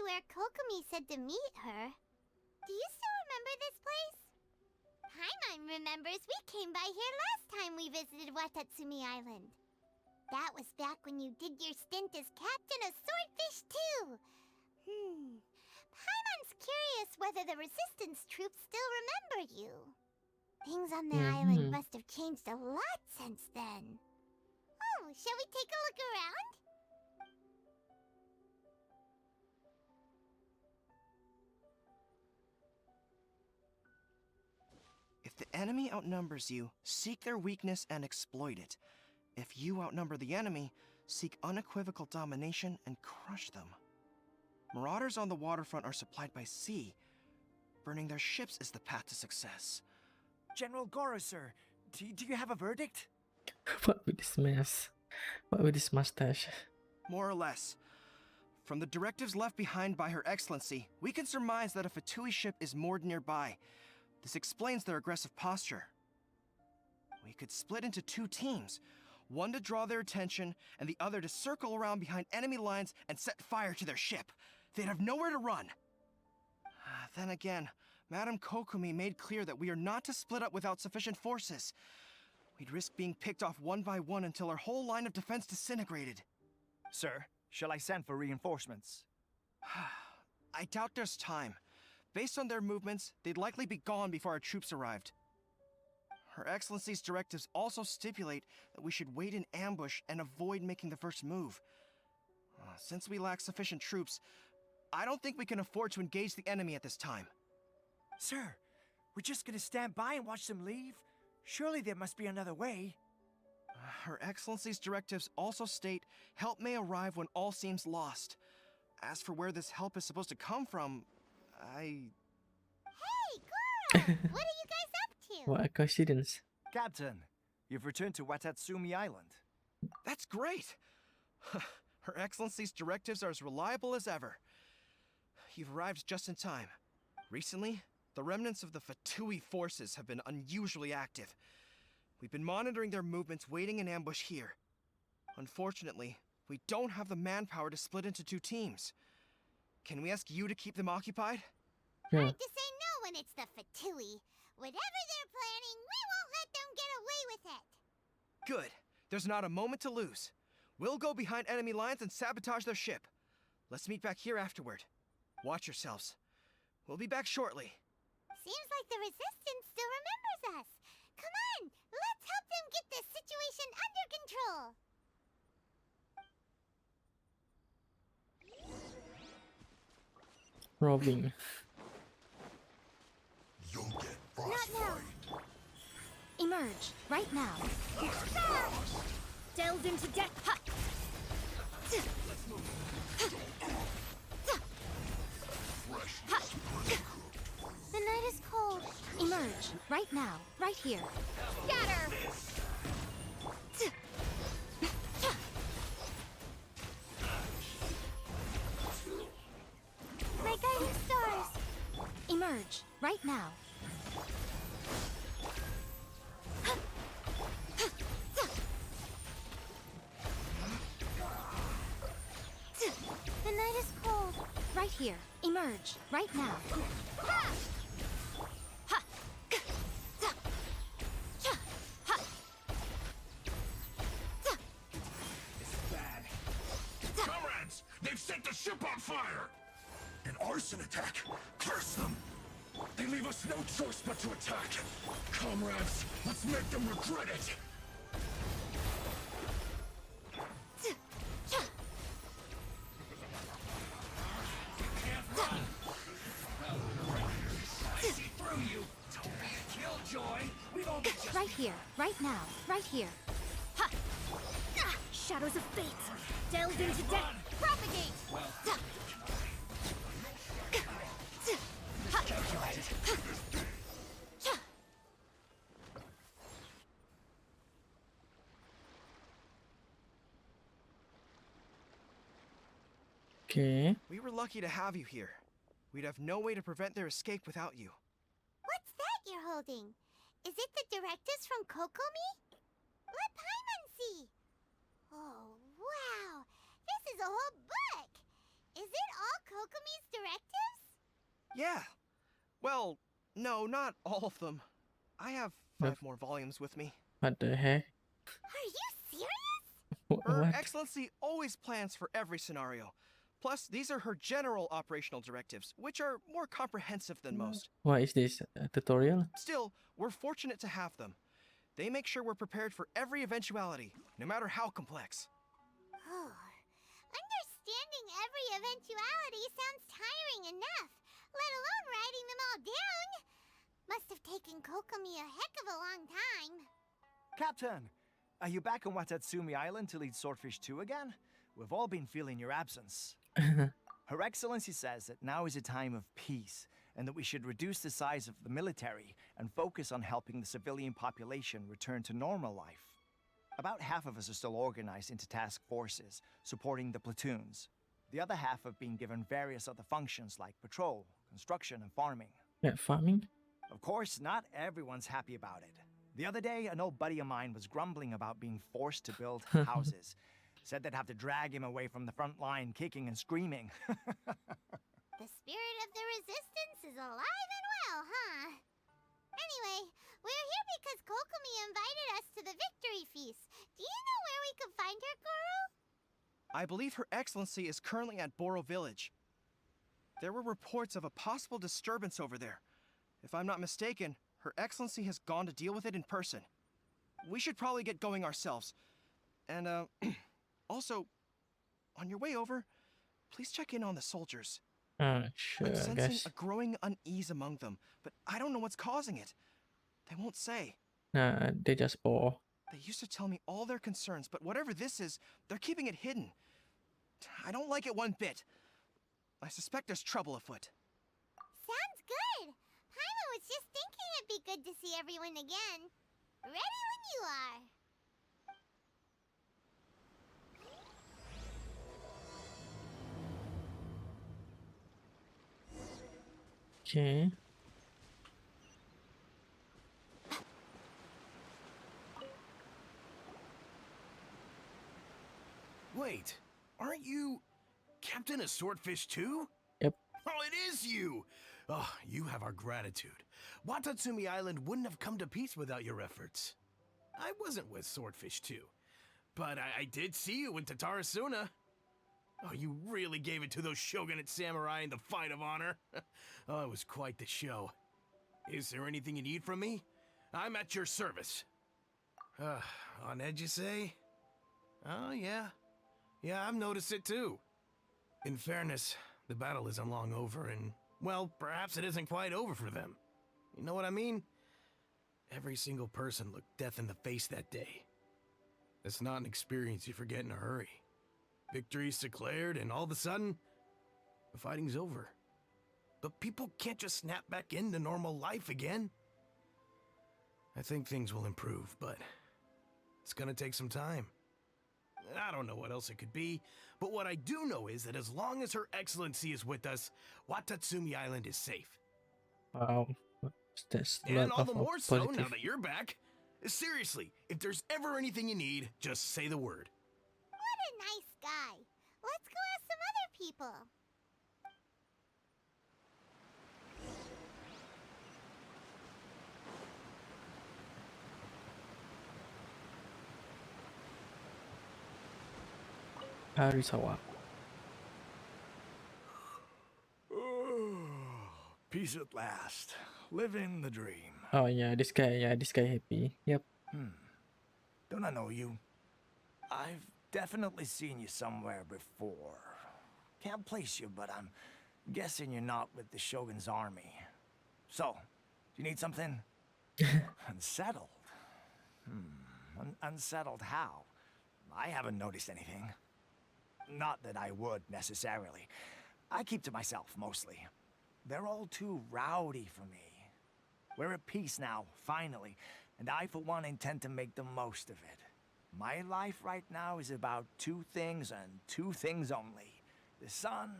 where Kokomi said to meet her. Do you still remember this place? Paimon remembers we came by here last time we visited Watatsumi Island. That was back when you did your stint as captain of Swordfish too. Paimon's curious whether the resistance troops still remember you. Things on the island must have changed a lot since then. Oh, shall we take a look around? If the enemy outnumbers you, seek their weakness and exploit it. If you outnumber the enemy, seek unequivocal domination and crush them. Marauders on the waterfront are supplied by sea. Burning their ships is the path to success. General Goro, sir, do you have a verdict? What with this mess? What with this mustache? More or less. From the directives left behind by Her Excellency, we can surmise that a Fatui ship is moored nearby. This explains their aggressive posture. We could split into two teams. One to draw their attention, and the other to circle around behind enemy lines and set fire to their ship. They'd have nowhere to run. Then again, Madame Kokomi made clear that we are not to split up without sufficient forces. We'd risk being picked off one by one until our whole line of defense disintegrated. Sir, shall I send for reinforcements? I doubt there's time. Based on their movements, they'd likely be gone before our troops arrived. Her Excellency's directives also stipulate that we should wait in ambush and avoid making the first move. Since we lack sufficient troops, I don't think we can afford to engage the enemy at this time. Sir, we're just gonna stand by and watch them leave? Surely there must be another way. Her Excellency's directives also state help may arrive when all seems lost. As for where this help is supposed to come from, Hey, Goro! What are you guys up to? What a coincidence. Captain, you've returned to Watatsumi Island. That's great! Her Excellency's directives are as reliable as ever. You've arrived just in time. Recently, the remnants of the Fatui forces have been unusually active. We've been monitoring their movements, waiting in ambush here. Unfortunately, we don't have the manpower to split into two teams. Can we ask you to keep them occupied? Yeah. Hard to say no when it's the Fatui. Whatever they're planning, we won't let them get away with it. Good. There's not a moment to lose. We'll go behind enemy lines and sabotage their ship. Let's meet back here afterward. Watch yourselves. We'll be back shortly. Seems like the Resistance still remembers us. Come on, let's help them get this situation under control. Robbing. You'll get Not frostbite. now. Emerge, right now. Delve into death. Ha! The night is cold. Emerge, right now, right here. Scatter! My guiding stars! Emerge, right now. The night is cold. Right here. Emerge, right now. Ha! Ha! Ha! This is bad. Comrades, they've set the ship on fire! An arson attack! Curse them! They leave us no choice but to attack! Comrades, let's make them regret it! Can't run! I see through you! Don't be a killjoy! We've all been just... Right here, right now, right here. Ha! Ah, shadows of fate. Delve into death. Propagate! Okay. We were lucky to have you here. We'd have no way to prevent their escape without you. What's that you're holding? Is it the directives from Kokomi? Let Paimon see. Oh, wow. This is a whole book. Is it all Kokomi's directives? Yeah. Well, no, not all of them. I have Yep. 5 more volumes with me. What the heck? Are you serious? Her What? Excellency always plans for every scenario. Plus, these are her general operational directives, which are more comprehensive than most. What is this? A tutorial? Still, we're fortunate to have them. They make sure we're prepared for every eventuality, no matter how complex. Oh, understanding every eventuality sounds tiring enough, let alone writing them all down. Must have taken Kokomi a heck of a long time. Captain, are you back on Watatsumi Island to lead Swordfish 2 again? We've all been feeling your absence. Her Excellency says that now is a time of peace, and that we should reduce the size of the military and focus on helping the civilian population return to normal life. About half of us are still organized into task forces, supporting the platoons. The other half have been given various other functions like patrol, construction, and farming. Yeah, farming? Of course, not everyone's happy about it. The other day, an old buddy of mine was grumbling about being forced to build houses. Said they'd have to drag him away from the front line, kicking and screaming. The spirit of the resistance is alive and well, huh? Anyway, we're here because Kokomi invited us to the victory feast. Do you know where we can find her, Goro? I believe Her Excellency is currently at Boro Village. There were reports of a possible disturbance over there. If I'm not mistaken, Her Excellency has gone to deal with it in person. We should probably get going ourselves. And, also, on your way over, please check in on the soldiers. Sure, I'm I sensing guess. a growing unease among them, but I don't know what's causing it. They won't say. Nah, they just bore. They used to tell me all their concerns, but whatever this is, they're keeping it hidden. I don't like it one bit. I suspect there's trouble afoot. Sounds good. Paimon was just thinking it'd be good to see everyone again. Ready when you are. Okay. Wait, aren't you Captain of Swordfish too? Yep. Oh, it is you! Oh, you have our gratitude. Watatsumi Island wouldn't have come to peace without your efforts. I wasn't with Swordfish 2, but I did see you in Tatarasuna. Oh, you really gave it to those shogunate samurai in the fight of honor. Oh, it was quite the show. Is there anything you need from me? I'm at your service. On edge, you say? Oh, yeah. Yeah, I've noticed it too. In fairness, the battle isn't long over, and, well, perhaps it isn't quite over for them. You know what I mean? Every single person looked death in the face that day. It's not an experience you forget in a hurry. Victory's declared, and all of a sudden, the fighting's over. But people can't just snap back into normal life again. I think things will improve, but it's gonna take some time. I don't know what else it could be, but what I do know is that as long as Her Excellency is with us, Watatsumi Island is safe. Wow. That's a And lot all of the more so now positive. that you're back. Seriously, if there's ever anything you need, just say the word. What a nice guy. Let's go ask some other people. Arisawa. Peace at last. Living the dream. Oh yeah, this guy. Yeah, this guy happy. Yep. Don't I know you? I've definitely seen you somewhere before. Can't place you, but I'm guessing you're not with the Shogun's army. So, do you need something? Unsettled? Unsettled how? I haven't noticed anything. Not that I would, necessarily. I keep to myself, mostly. They're all too rowdy for me. We're at peace now, finally, and I, for one, intend to make the most of it. My life right now is about 2 things and 2 things only. The sun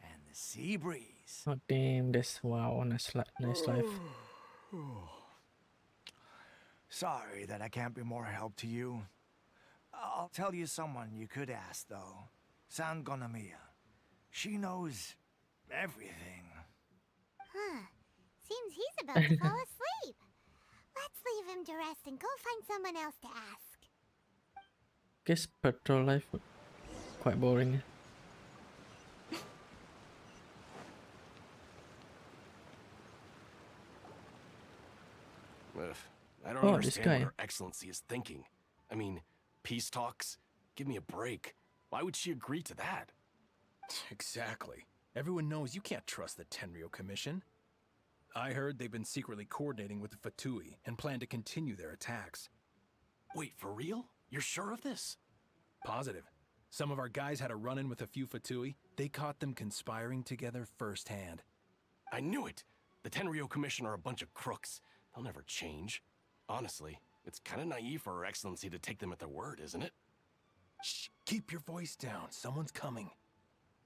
and the sea breeze. Oh damn, that's wow, nice life. Sorry that I can't be more help to you. I'll tell you someone you could ask, though. San Gonomiya. She knows everything. Huh. Seems he's about to fall asleep. Let's leave him to rest and go find someone else to ask. Guess patrol life quite boring. Ugh, I don't Oh, this understand guy. what Her Excellency is thinking. I mean, peace talks? Give me a break. Why would she agree to that? Exactly. Everyone knows you can't trust the Tenryo Commission. I heard they've been secretly coordinating with the Fatui and plan to continue their attacks. Wait, for real? You're sure of this? Positive. Some of our guys had a run-in with a few Fatui. They caught them conspiring together firsthand. I knew it! The Tenryo Commission are a bunch of crooks. They'll never change. Honestly, it's kind of naive for Her Excellency to take them at their word, isn't it? Shh, keep your voice down. Someone's coming.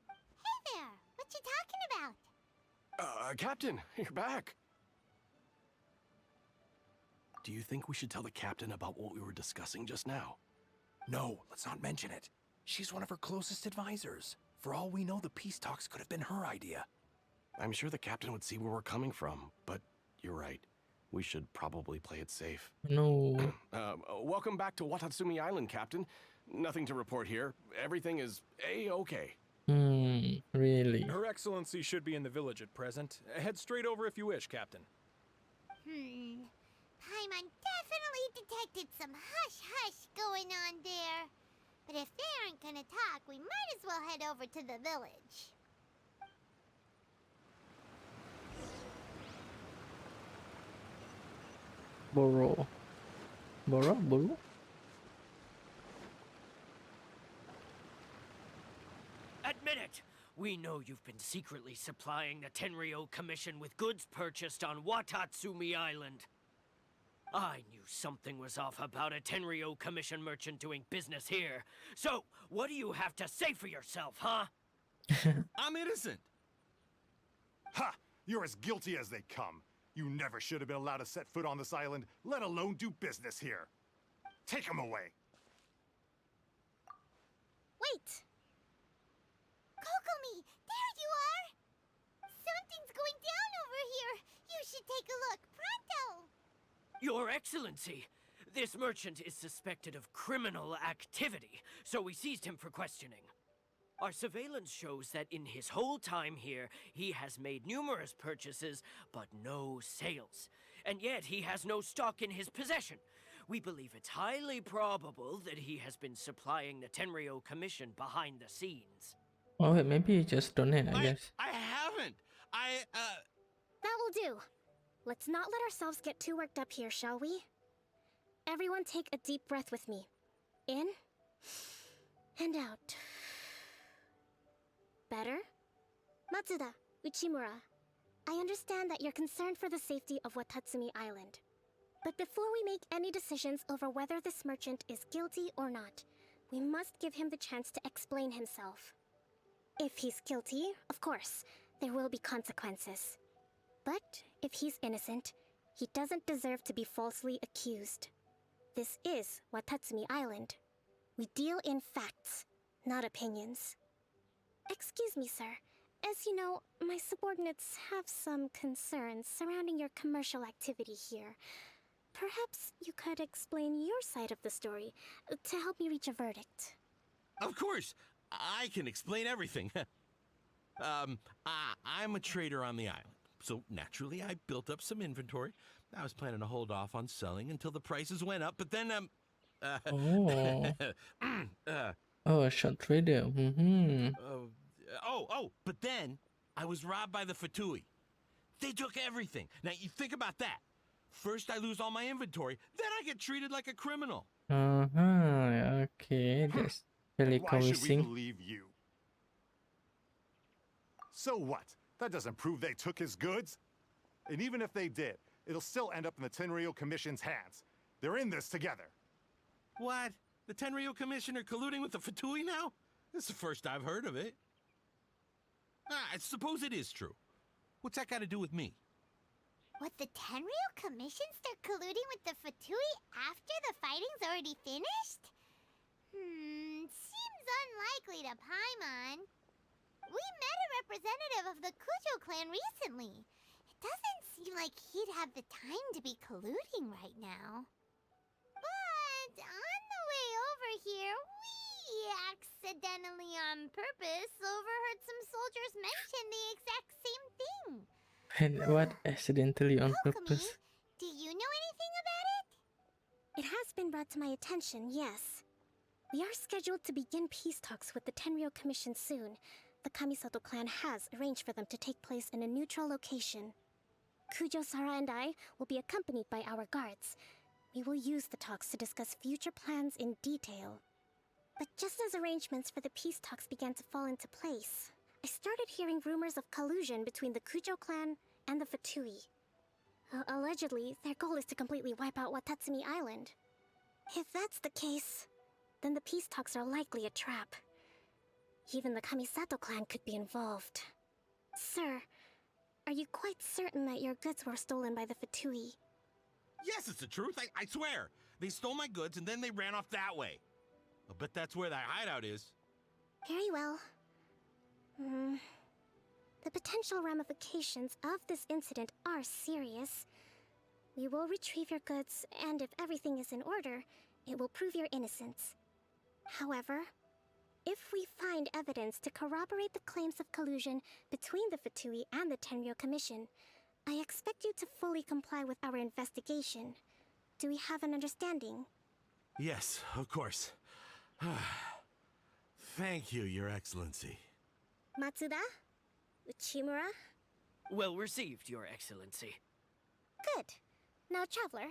Hey there! What you talking about? Captain, you're back. Do you think we should tell the captain about what we were discussing just now? No, let's not mention it. She's one of her closest advisors. For all we know, the peace talks could have been her idea. I'm sure the captain would see where we're coming from, but you're right. We should probably play it safe. No. Welcome back to Watatsumi Island, Captain. Nothing to report here. Everything is A-okay. Really? Her Excellency should be in the village at present. Head straight over if you wish, Captain. Paimon definitely detected some hush-hush going on there. But if they aren't gonna talk, we might as well head over to the village. Borrow. Borrow? Admit it! We know you've been secretly supplying the Tenryo Commission with goods purchased on Watatsumi Island. I knew something was off about a Tenryo Commission merchant doing business here. So, what do you have to say for yourself, huh? I'm innocent! Ha! You're as guilty as they come. You never should have been allowed to set foot on this island, let alone do business here. Take him away. Wait! Kokomi, there you are! Something's going down over here. You should take a look, pronto! Your Excellency, this merchant is suspected of criminal activity, so we seized him for questioning. Our surveillance shows that in his whole time here, he has made numerous purchases, but no sales. And yet he has no stock in his possession. We believe it's highly probable that he has been supplying the Tenryo Commission behind the scenes. Oh, wait, maybe just donate, I guess. I haven't! That will do. Let's not let ourselves get too worked up here, shall we? Everyone take a deep breath with me. In and out. Better? Matsuda, Uchimura, I understand that you're concerned for the safety of Watatsumi Island. But before we make any decisions over whether this merchant is guilty or not, we must give him the chance to explain himself. If he's guilty, of course, there will be consequences. But if he's innocent, he doesn't deserve to be falsely accused. This is Watatsumi Island. We deal in facts, not opinions. Excuse me, sir. As you know, my subordinates have some concerns surrounding your commercial activity here. Perhaps you could explain your side of the story to help me reach a verdict. Of course, I can explain everything. I'm a trader on the island, so naturally I built up some inventory. I was planning to hold off on selling until the prices went up, but then Oh, a short trader. But then I was robbed by the Fatui. They took everything. Now you think about that. First I lose all my inventory, then I get treated like a criminal. Okay, that's really Why should we convincing. believe you? So what? That doesn't prove they took his goods. And even if they did, it'll still end up in the Tenryo Commission's hands. They're in this together. What? The Tenryo Commission are colluding with the Fatui now? This is the first I've heard of it. I suppose it is true. What's that got to do with me? Would the Tenryo Commission start colluding with the Fatui after the fighting's already finished? Seems unlikely to Paimon. We representative of the Kujo clan recently. It doesn't seem like he'd have the time to be colluding right now. But on the way over here, we accidentally on purpose overheard some soldiers mention the exact same thing. And what accidentally on Kokomi, purpose? do you know anything about it? It has been brought to my attention, yes. We are scheduled to begin peace talks with the Tenryou Commission soon. The Kamisato clan has arranged for them to take place in a neutral location. Kujo, Sara, and I will be accompanied by our guards. We will use the talks to discuss future plans in detail. But just as arrangements for the peace talks began to fall into place, I started hearing rumors of collusion between the Kujo clan and the Fatui. Allegedly, their goal is to completely wipe out Watatsumi Island. If that's the case, then the peace talks are likely a trap. Even the Kamisato clan could be involved. Sir, are you quite certain that your goods were stolen by the Fatui? Yes, it's the truth. I swear. They stole my goods and then they ran off that way. I bet that's where that hideout is. Very well. The potential ramifications of this incident are serious. We will retrieve your goods, and if everything is in order, it will prove your innocence. However, if we find evidence to corroborate the claims of collusion between the Fatui and the Tenryou Commission, I expect you to fully comply with our investigation. Do we have an understanding? Yes, of course. Thank you, Your Excellency. Matsuda? Uchimura? Well received, Your Excellency. Good. Now, Traveler,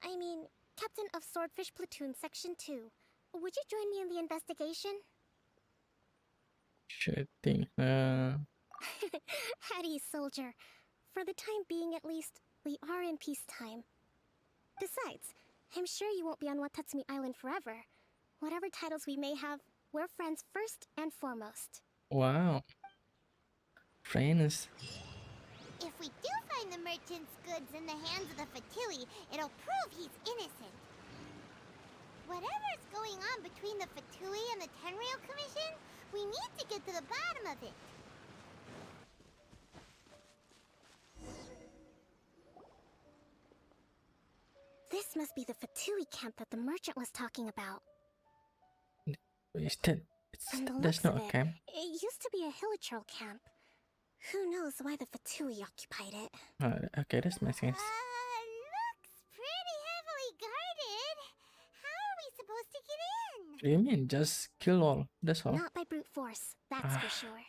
Captain of Swordfish Platoon Section 2, would you join me in the investigation? Sure thing. Hattie, soldier. For the time being at least, we are in peacetime. Besides, I'm sure you won't be on Watatsumi Island forever. Whatever titles we may have, we're friends first and foremost. Wow. Friends. If we do find the merchant's goods in the hands of the Fatui, it'll prove he's innocent. Whatever's going on between the Fatui and the Tenryou Commission, we need to get to the bottom of it. This must be the Fatui camp that the merchant was talking about. Is that... From the That's looks not of a it, camp. it used to be a Hilichurl camp. Who knows why the Fatui occupied it? Okay, that makes sense. Looks pretty heavily guarded. How are we supposed to get in? What do you mean? Just kill all. That's all. Not by brute force, that's for sure.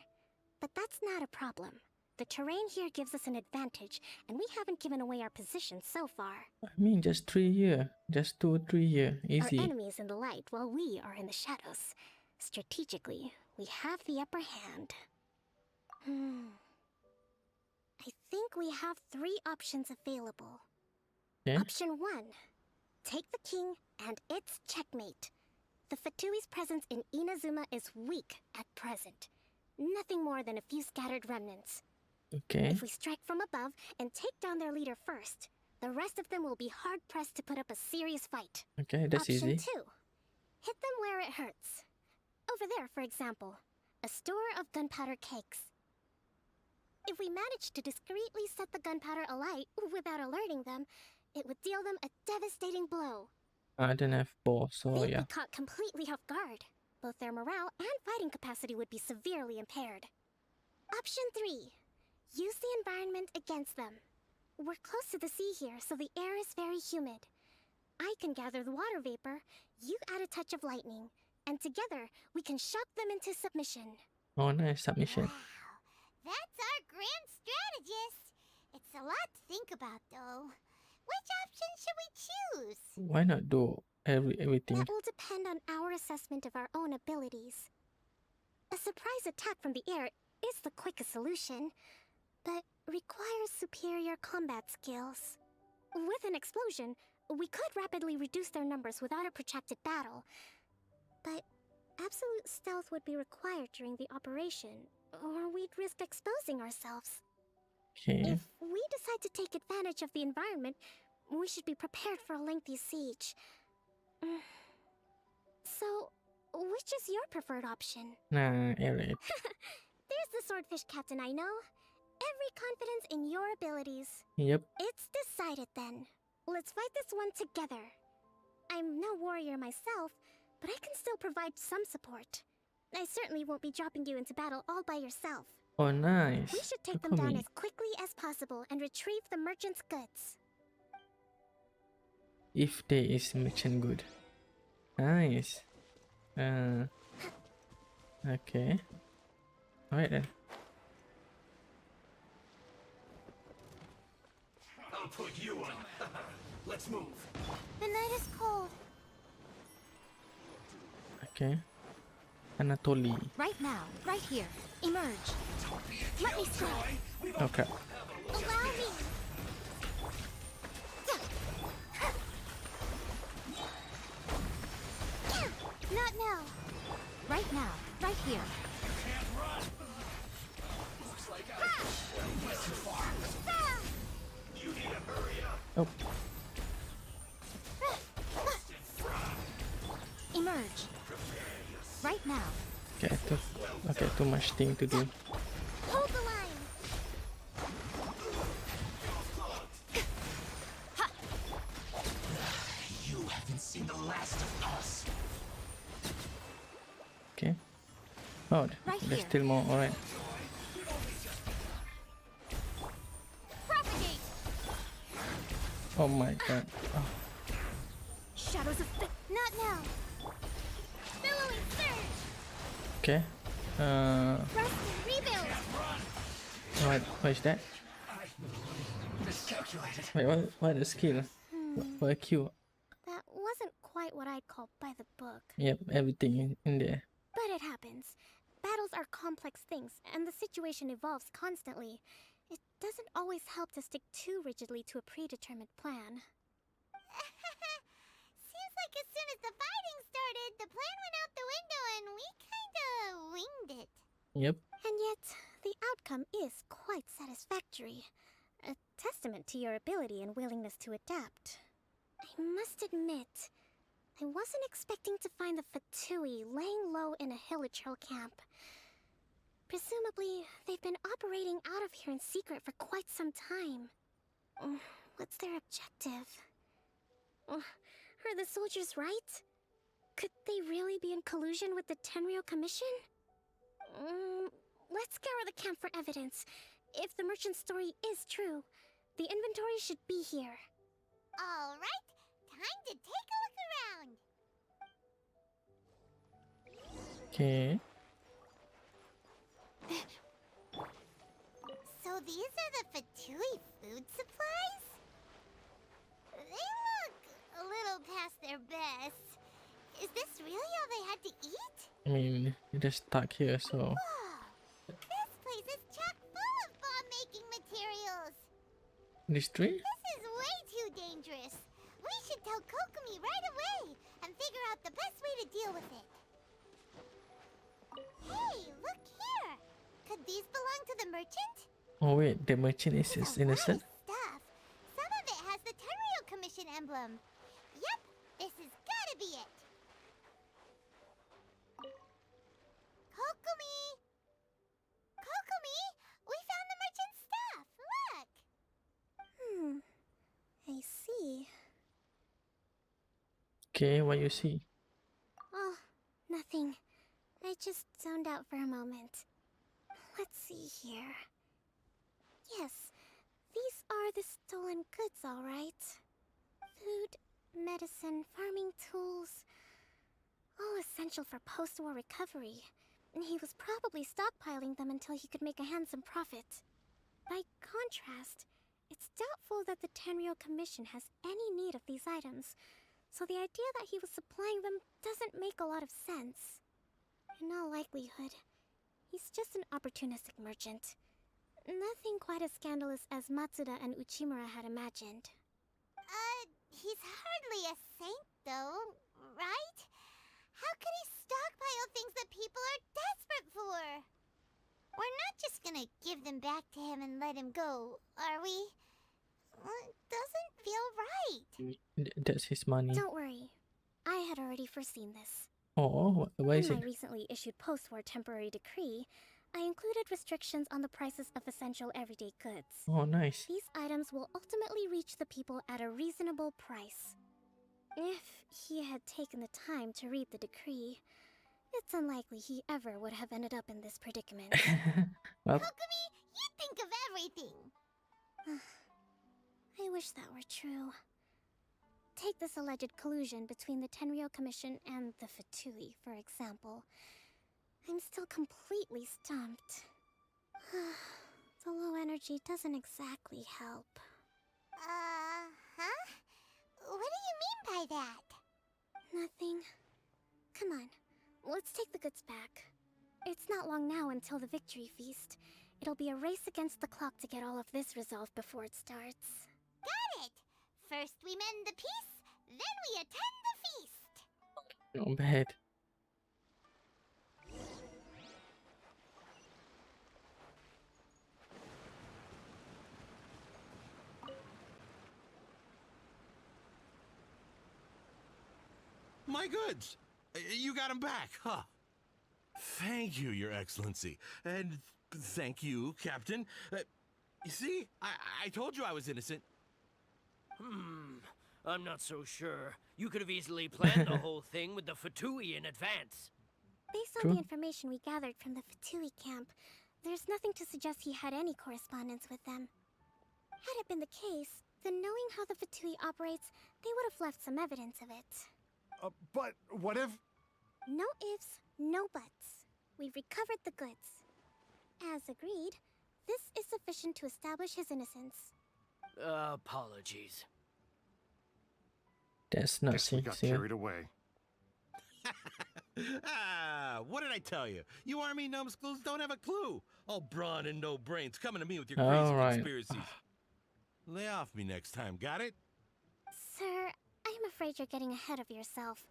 But that's not a problem. The terrain here gives us an advantage, and we haven't given away our position so far. I mean, just 3 years. Just 2 or 3 years. Easy. Our enemy is in the light, while we are in the shadows. Strategically, we have the upper hand. I think we have 3 options available. Okay. Option 1. Take the king, and it's checkmate. The Fatui's presence in Inazuma is weak at present. Nothing more than a few scattered remnants. Okay. If we strike from above and take down their leader first, the rest of them will be hard-pressed to put up a serious fight. Okay, that's Option easy. 2. Hit them where it hurts. Over there, for example, a store of gunpowder cakes. If we manage to discreetly set the gunpowder alight without alerting them, it would deal them a devastating blow. I don't have balls, so They'd yeah. be caught completely off guard. Both their morale and fighting capacity would be severely impaired. Option 3. Use the environment against them. We're close to the sea here, so the air is very humid. I can gather the water vapor, you add a touch of lightning, and together we can shock them into submission. Oh, nice submission. Wow, that's our grand strategist. It's a lot to think about, though. Which option should we choose? Why not do everything? That will depend on our assessment of our own abilities. A surprise attack from the air is the quickest solution, but requires superior combat skills. With an explosion, we could rapidly reduce their numbers without a protracted battle, but absolute stealth would be required during the operation, or we'd risk exposing ourselves. Okay. If we decide to take advantage of the environment, we should be prepared for a lengthy siege. So, which is your preferred option? Nah, alright. There's the swordfish captain I know. Every confidence in your abilities. Yep. It's decided then. Let's fight this one together. I'm no warrior myself, but I can still provide some support. I certainly won't be dropping you into battle all by yourself. Oh, nice. We should take Look them at down me. as quickly as possible and retrieve the merchant's goods. If there is merchant good. Nice. Okay. Alright then. I'll put you on. Let's move. The night is cold. Okay. Anatoly. Right now, right here. Emerge. Let me try. Okay. Allow me. Not now. Right now, right here. Oh. Emerge. Right now. Okay, too much thing to do. Hold the line. You haven't seen the last of us. Okay. Oh, Right there's here. still more. Alright. Propagate. Oh my god. Oh. Shadows of not now. Billowing surge. Okay. Rust. Rebuild. What is that? Miscalculated. Wait, what is skill? What a Q? That wasn't quite what I'd call by the book. Yep, everything in there. But it happens. Battles are complex things, and the situation evolves constantly. It doesn't always help to stick too rigidly to a predetermined plan. Seems like as soon as the fighting started, the plan went out the window and we kinda winged it. Yep. And yet, the outcome is quite satisfactory. A testament to your ability and willingness to adapt. I must admit, I wasn't expecting to find the Fatui laying low in a Hilichurl camp. Presumably, they've been operating out of here in secret for quite some time. What's their objective? Are the soldiers right? Could they really be in collusion with the Tenryou Commission? Let's scour the camp for evidence. If the merchant's story is true, the inventory should be here. All right, time to take a look around. Okay. So these are the Fatui food supplies? They look a little past their best. Is this really all they had to eat? I mean, you're just stuck here, so. Whoa! This place is chock full of bomb-making materials. This tree? This is way too dangerous. We should tell Kokomi right away and figure out the best way to deal with it. Hey, look here. Could these belong to the merchant? Oh wait, the merchant is It's a innocent? lot of stuff. Some of it has the Tenryou Commission emblem. Yep, this has gotta be it. Kokomi! Kokomi! We found the merchant's stuff! Look! I see. Okay, what you see? Oh, nothing. I just zoned out for a moment. Let's see here. Yes, these are the stolen goods, all right. Food, medicine, farming tools. All essential for post-war recovery. He was probably stockpiling them until he could make a handsome profit. By contrast, it's doubtful that the Tenryou Commission has any need of these items, so the idea that he was supplying them doesn't make a lot of sense. In all likelihood, he's just an opportunistic merchant. Nothing quite as scandalous as Matsuda and Uchimura had imagined. He's hardly a saint, though, right? How could he stockpile things that people are desperate for? We're not just gonna give them back to him and let him go, are we? It doesn't feel right. That's his money. Don't worry. I had already foreseen this. Oh, why is In it? my recently issued post-war temporary decree, I included restrictions on the prices of essential everyday goods. Oh, nice. These items will ultimately reach the people at a reasonable price. If he had taken the time to read the decree, it's unlikely he ever would have ended up in this predicament. Well, Kokumi, you think of everything. I wish that were true. Take this alleged collusion between the Tenryou Commission and the Fatui, for example. I'm still completely stumped. The low energy doesn't exactly help. Huh? What do you mean by that? Nothing. Come on, let's take the goods back. It's not long now until the victory feast. It'll be a race against the clock to get all of this resolved before it starts. Got it! First we mend the peace, then we attend the feast. not bad. My goods! You got them back, huh? Thank you, Your Excellency. And thank you, Captain. You see, I told you I was innocent. I'm not so sure. You could have easily planned the whole thing with the Fatui in advance. Based on True. the information we gathered from the Fatui camp, there's nothing to suggest he had any correspondence with them. Had it been the case, then knowing how the Fatui operates, they would have left some evidence of it. But what if... No ifs, no buts. We've recovered the goods. As agreed, this is sufficient to establish his innocence. Apologies. That's not Guess we got sincere. carried away. What did I tell you? You army numbskulls don't have a clue. All brawn and no brains coming to me with your crazy All right. conspiracies. Lay off me next time, got it? Sir, I'm afraid you're getting ahead of yourself.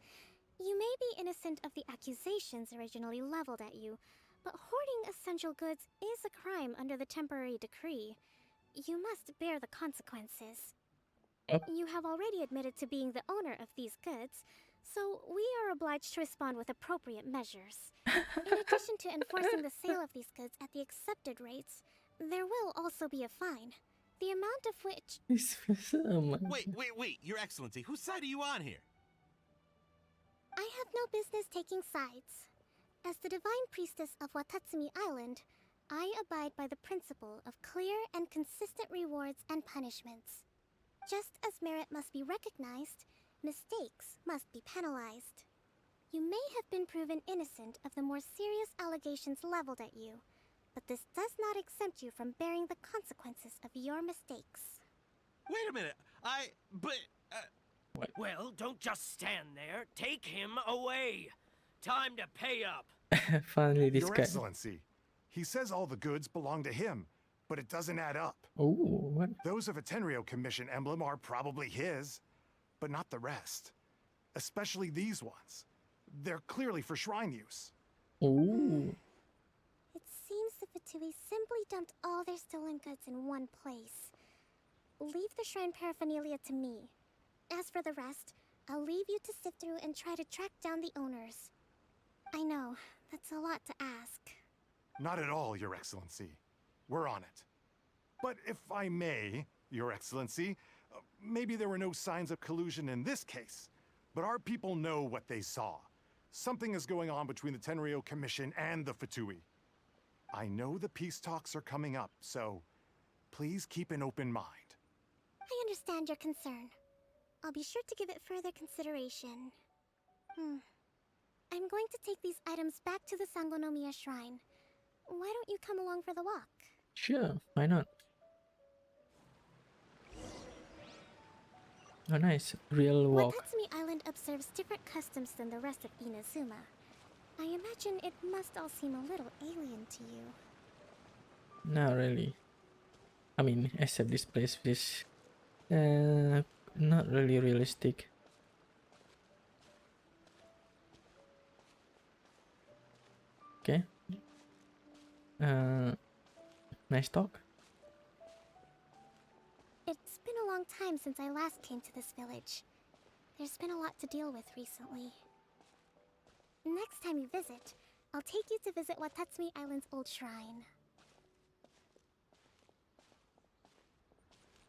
You may be innocent of the accusations originally leveled at you, but hoarding essential goods is a crime under the temporary decree. You must bear the consequences. Oh. You have already admitted to being the owner of these goods, so we are obliged to respond with appropriate measures. In addition to enforcing the sale of these goods at the accepted rates, there will also be a fine, the amount of which... Oh my Wait, Your Excellency, whose side are you on here? I have no business taking sides. As the Divine Priestess of Watatsumi Island, I abide by the principle of clear and consistent rewards and punishments. Just as merit must be recognized, mistakes must be penalized. You may have been proven innocent of the more serious allegations leveled at you, but this does not exempt you from bearing the consequences of your mistakes. Wait a minute, Well, don't just stand there. Take him away. Time to pay up. Finally, this Your guy. Excellency, he says all the goods belong to him, but it doesn't add up. Oh, what? Those of a Tenryou Commission emblem are probably his, but not the rest. Especially these ones. They're clearly for shrine use. Oh, It seems the Fatui simply dumped all their stolen goods in one place. Leave the shrine paraphernalia to me. As for the rest, I'll leave you to sift through and try to track down the owners. I know, that's a lot to ask. Not at all, Your Excellency. We're on it. But if I may, Your Excellency, maybe there were no signs of collusion in this case, but our people know what they saw. Something is going on between the Tenryou Commission and the Fatui. I know the peace talks are coming up, so please keep an open mind. I understand your concern. I'll be sure to give it further consideration. I'm going to take these items back to the Sangonomiya Shrine. Why don't you come along for the walk? sure. Why not? Oh, nice. Real walk. Watatsumi Island observes different customs than the rest of Inazuma. I imagine it must all seem a little alien to you. Not really. I mean, except this place is not really realistic. Okay. Nice talk. It's been a long time since I last came to this village. There's been a lot to deal with recently. Next time you visit, I'll take you to visit Watatsumi Island's old shrine.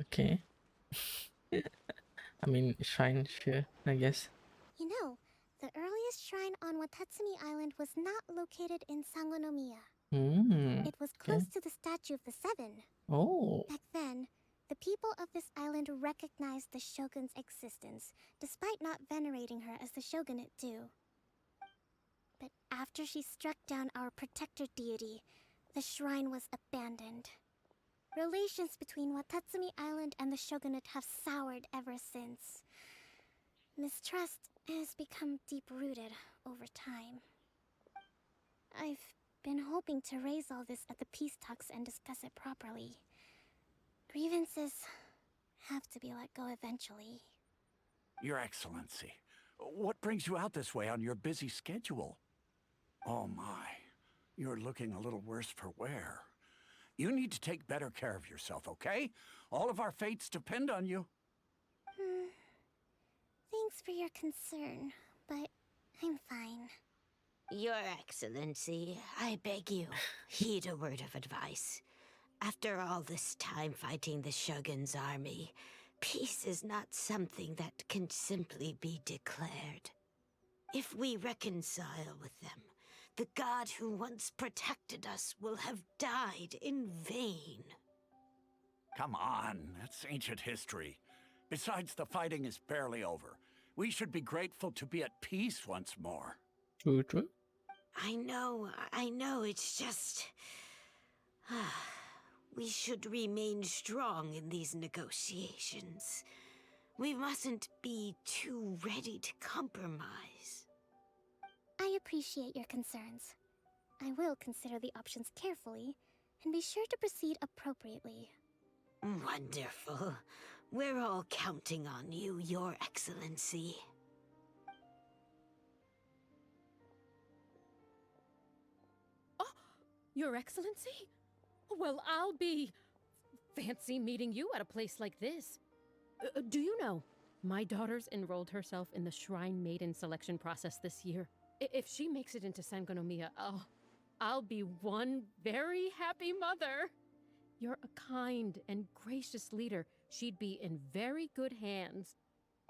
Okay. I mean, shrine, sure, I guess. You know, the earliest shrine on Watatsumi Island was not located in Sangonomiya. Hmm. It was Okay. close to the Statue of the Seven. Oh. Back then, the people of this island recognized the shogun's existence, despite not venerating her as the shogunate do. But after she struck down our protector deity, the shrine was abandoned. Relations between Watatsumi Island and the shogunate have soured ever since. Mistrust has become deep-rooted over time. I've been hoping to raise all this at the peace talks and discuss it properly. Grievances have to be let go eventually. Your Excellency, what brings you out this way on your busy schedule? Oh my, you're looking a little worse for wear. You need to take better care of yourself, okay? All of our fates depend on you. Thanks for your concern, but I'm fine. Your Excellency, I beg you, heed a word of advice. After all this time fighting the Shogun's army, peace is not something that can simply be declared. If we reconcile with them, the god who once protected us will have died in vain. Come on, that's ancient history. Besides, the fighting is barely over. We should be grateful to be at peace once more. True, true. I know, it's just... we should remain strong in these negotiations. We mustn't be too ready to compromise. I appreciate your concerns. I will consider the options carefully, and be sure to proceed appropriately. Wonderful. We're all counting on you, Your Excellency. Oh, Your Excellency? Well, I'll be... fancy meeting you at a place like this. Do you know, my daughter's enrolled herself in the Shrine Maiden selection process this year. If she makes it into Sangonomiya, I'll be one very happy mother. You're a kind and gracious leader. She'd be in very good hands.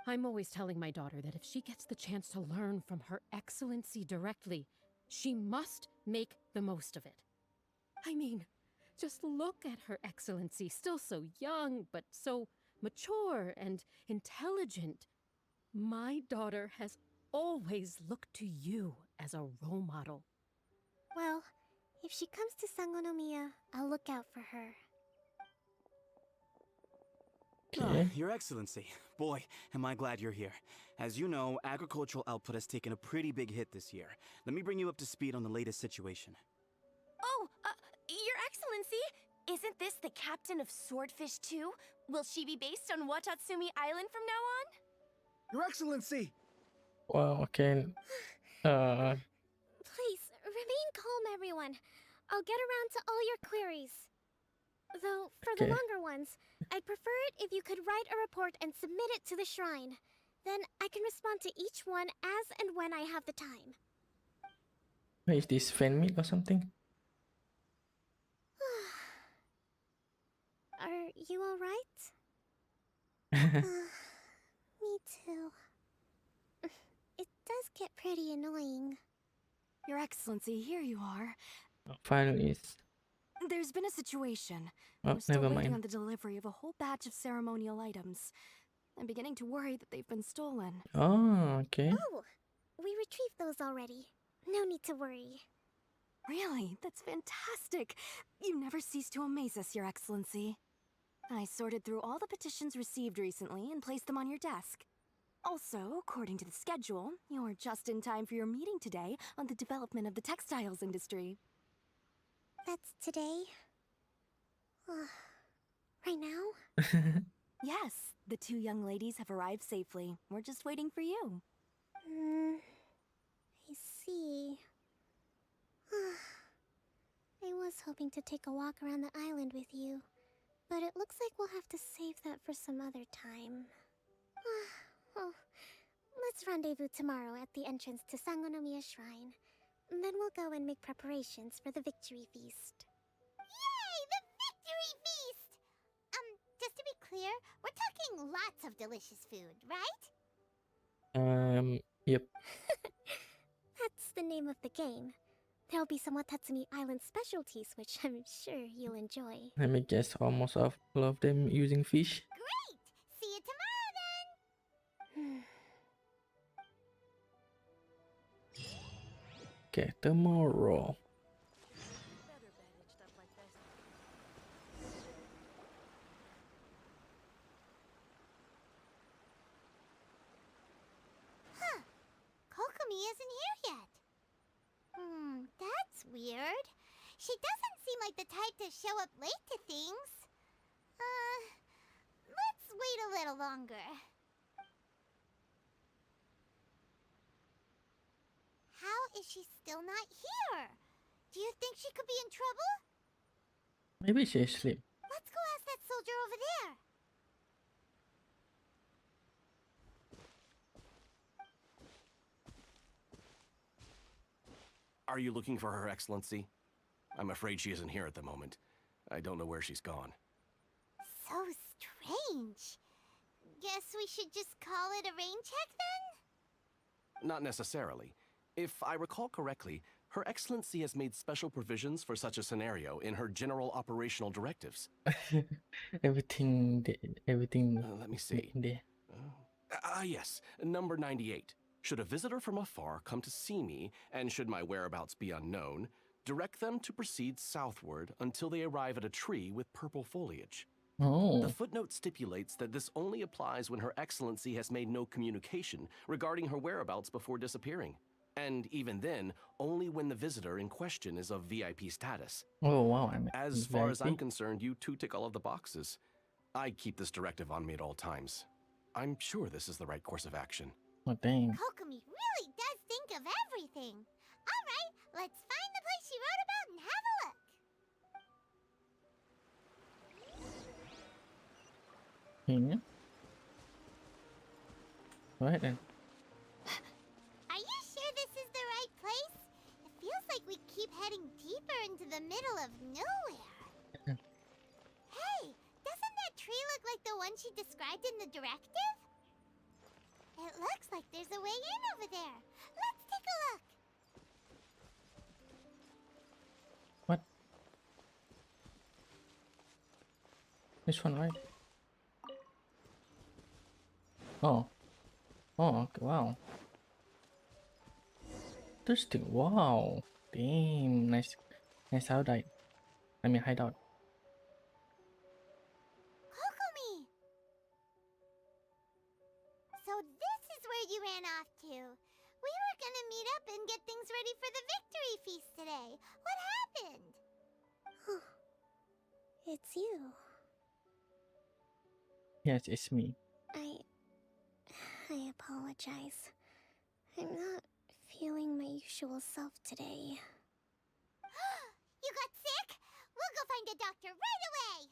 I'm always telling my daughter that if she gets the chance to learn from Her Excellency directly, she must make the most of it. I mean, just look at Her Excellency, still so young, but so mature and intelligent. My daughter has always looked to you as a role model. Well, if she comes to Sangonomiya, I'll look out for her. Your Excellency, boy, am I glad you're here. As you know, agricultural output has taken a pretty big hit this year. Let me bring you up to speed on the latest situation. Oh, Your Excellency, isn't this the captain of Swordfish too? Will she be based on Watatsumi Island from now on? Your Excellency! Wow, okay. Please, remain calm, everyone. I'll get around to all your queries. Though, for the Okay. longer ones, I'd prefer it if you could write a report and submit it to the shrine. Then I can respond to each one as and when I have the time. Is this fan meet or something? Are you alright? Me too. It does get pretty annoying. Your Excellency, here you are. Finally, is. There's been a situation. Oh, We're still never waiting on mind. the delivery of a whole batch of ceremonial items. I'm beginning to worry that they've been stolen. Oh, okay. Oh, we retrieved those already. No need to worry. Really? That's fantastic. You never cease to amaze us, Your Excellency. I sorted through all the petitions received recently and placed them on your desk. Also, according to the schedule, you're just in time for your meeting today on the development of the textiles industry. That's today? Right now? Yes, the two young ladies have arrived safely. We're just waiting for you. I see. I was hoping to take a walk around the island with you, but it looks like we'll have to save that for some other time. Well, let's rendezvous tomorrow at the entrance to Sangonomiya Shrine. Then we'll go and make preparations for the victory feast. Yay! The victory feast! Just to be clear, we're talking lots of delicious food, right? Yep. That's the name of the game. There'll be some Watatsumi Island specialties, which I'm sure you'll enjoy. Let me guess, almost all of them using fish. Great! See you tomorrow then! Okay, tomorrow. Huh. Kokomi isn't here yet. That's weird. She doesn't seem like the type to show up late to things. Let's wait a little longer. How is she still not here? Do you think she could be in trouble? Maybe she's asleep. Let's go ask that soldier over there. Are you looking for Her Excellency? I'm afraid she isn't here at the moment. I don't know where she's gone. So strange. Guess we should just call it a rain check then? Not necessarily. If I recall correctly, Her Excellency has made special provisions for such a scenario in her general operational directives. Everything, Let me see. there. Yes, number 98. Should a visitor from afar come to see me, and should my whereabouts be unknown, direct them to proceed southward until they arrive at a tree with purple foliage. Oh. The footnote stipulates that this only applies when Her Excellency has made no communication regarding her whereabouts before disappearing. And even then, only when the visitor in question is of VIP status. Oh wow, As far as I'm VIP. concerned, you two tick all of the boxes. I keep this directive on me at all times. I'm sure this is the right course of action. Oh dang. Kokomi really does think of everything. All right, let's find the place she wrote about and have a look. Here. Right then. Are you sure this is the right place? It feels like we keep heading deeper into the middle of nowhere. Hey, doesn't that tree look like the one she described in the directive? It looks like there's a way in over there. Let's take a look. What? This one, right? Oh. Oh, okay, wow. Interesting. Wow. Damn. Nice. Nice hideout. I mean, hideout. Kokomi! So this is where you ran off to. We were gonna meet up and get things ready for the victory feast today. What happened? It's you. Yes, it's me. I apologize. I'm not feeling my usual self today. You got sick? We'll go find a doctor right away!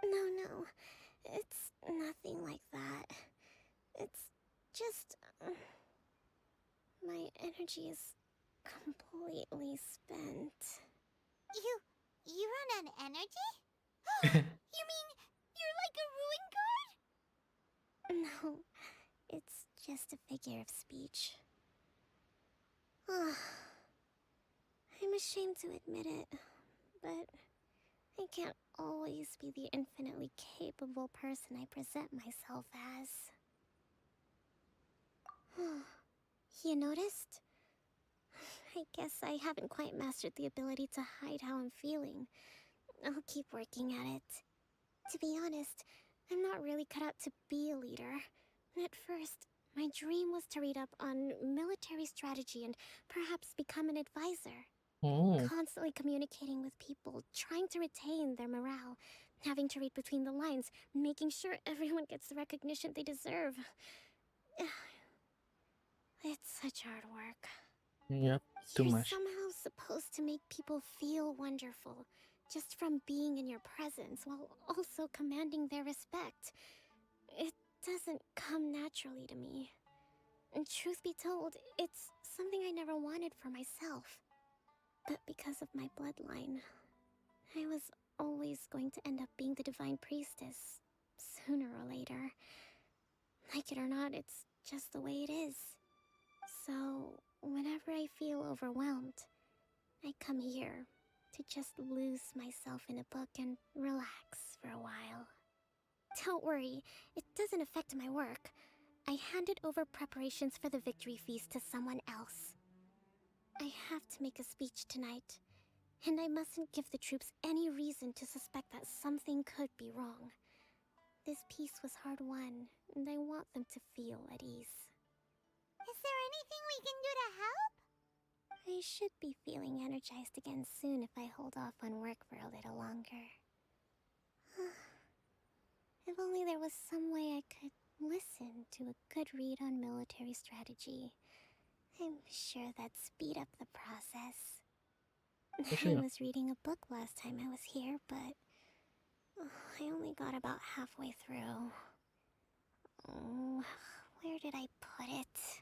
No. It's nothing like that. It's just... my energy is completely spent. You run on energy? You mean you're like a ruin guard? No, it's just a figure of speech. I'm ashamed to admit it, but I can't always be the infinitely capable person I present myself as. You noticed? I guess I haven't quite mastered the ability to hide how I'm feeling. I'll keep working at it. To be honest, I'm not really cut out to be a leader. At first, my dream was to read up on military strategy and perhaps become an advisor. Oh. Constantly communicating with people, trying to retain their morale, having to read between the lines, making sure everyone gets the recognition they deserve. It's such hard work. Yep, too You're much. somehow supposed to make people feel wonderful, just from being in your presence, while also commanding their respect. It doesn't come naturally to me. And truth be told, it's something I never wanted for myself. But because of my bloodline, I was always going to end up being the Divine Priestess, sooner or later. Like it or not, it's just the way it is. So, whenever I feel overwhelmed, I come here to just lose myself in a book and relax for a while. Don't worry, it doesn't affect my work. I handed over preparations for the victory feast to someone else. I have to make a speech tonight, and I mustn't give the troops any reason to suspect that something could be wrong. This peace was hard-won, and I want them to feel at ease. Is there anything we can do to help? I should be feeling energized again soon if I hold off on work for a little longer. If only there was some way I could listen to a good read on military strategy. I'm sure that'd speed up the process. I was reading a book last time I was here, but I only got about halfway through. Oh, where did I put it?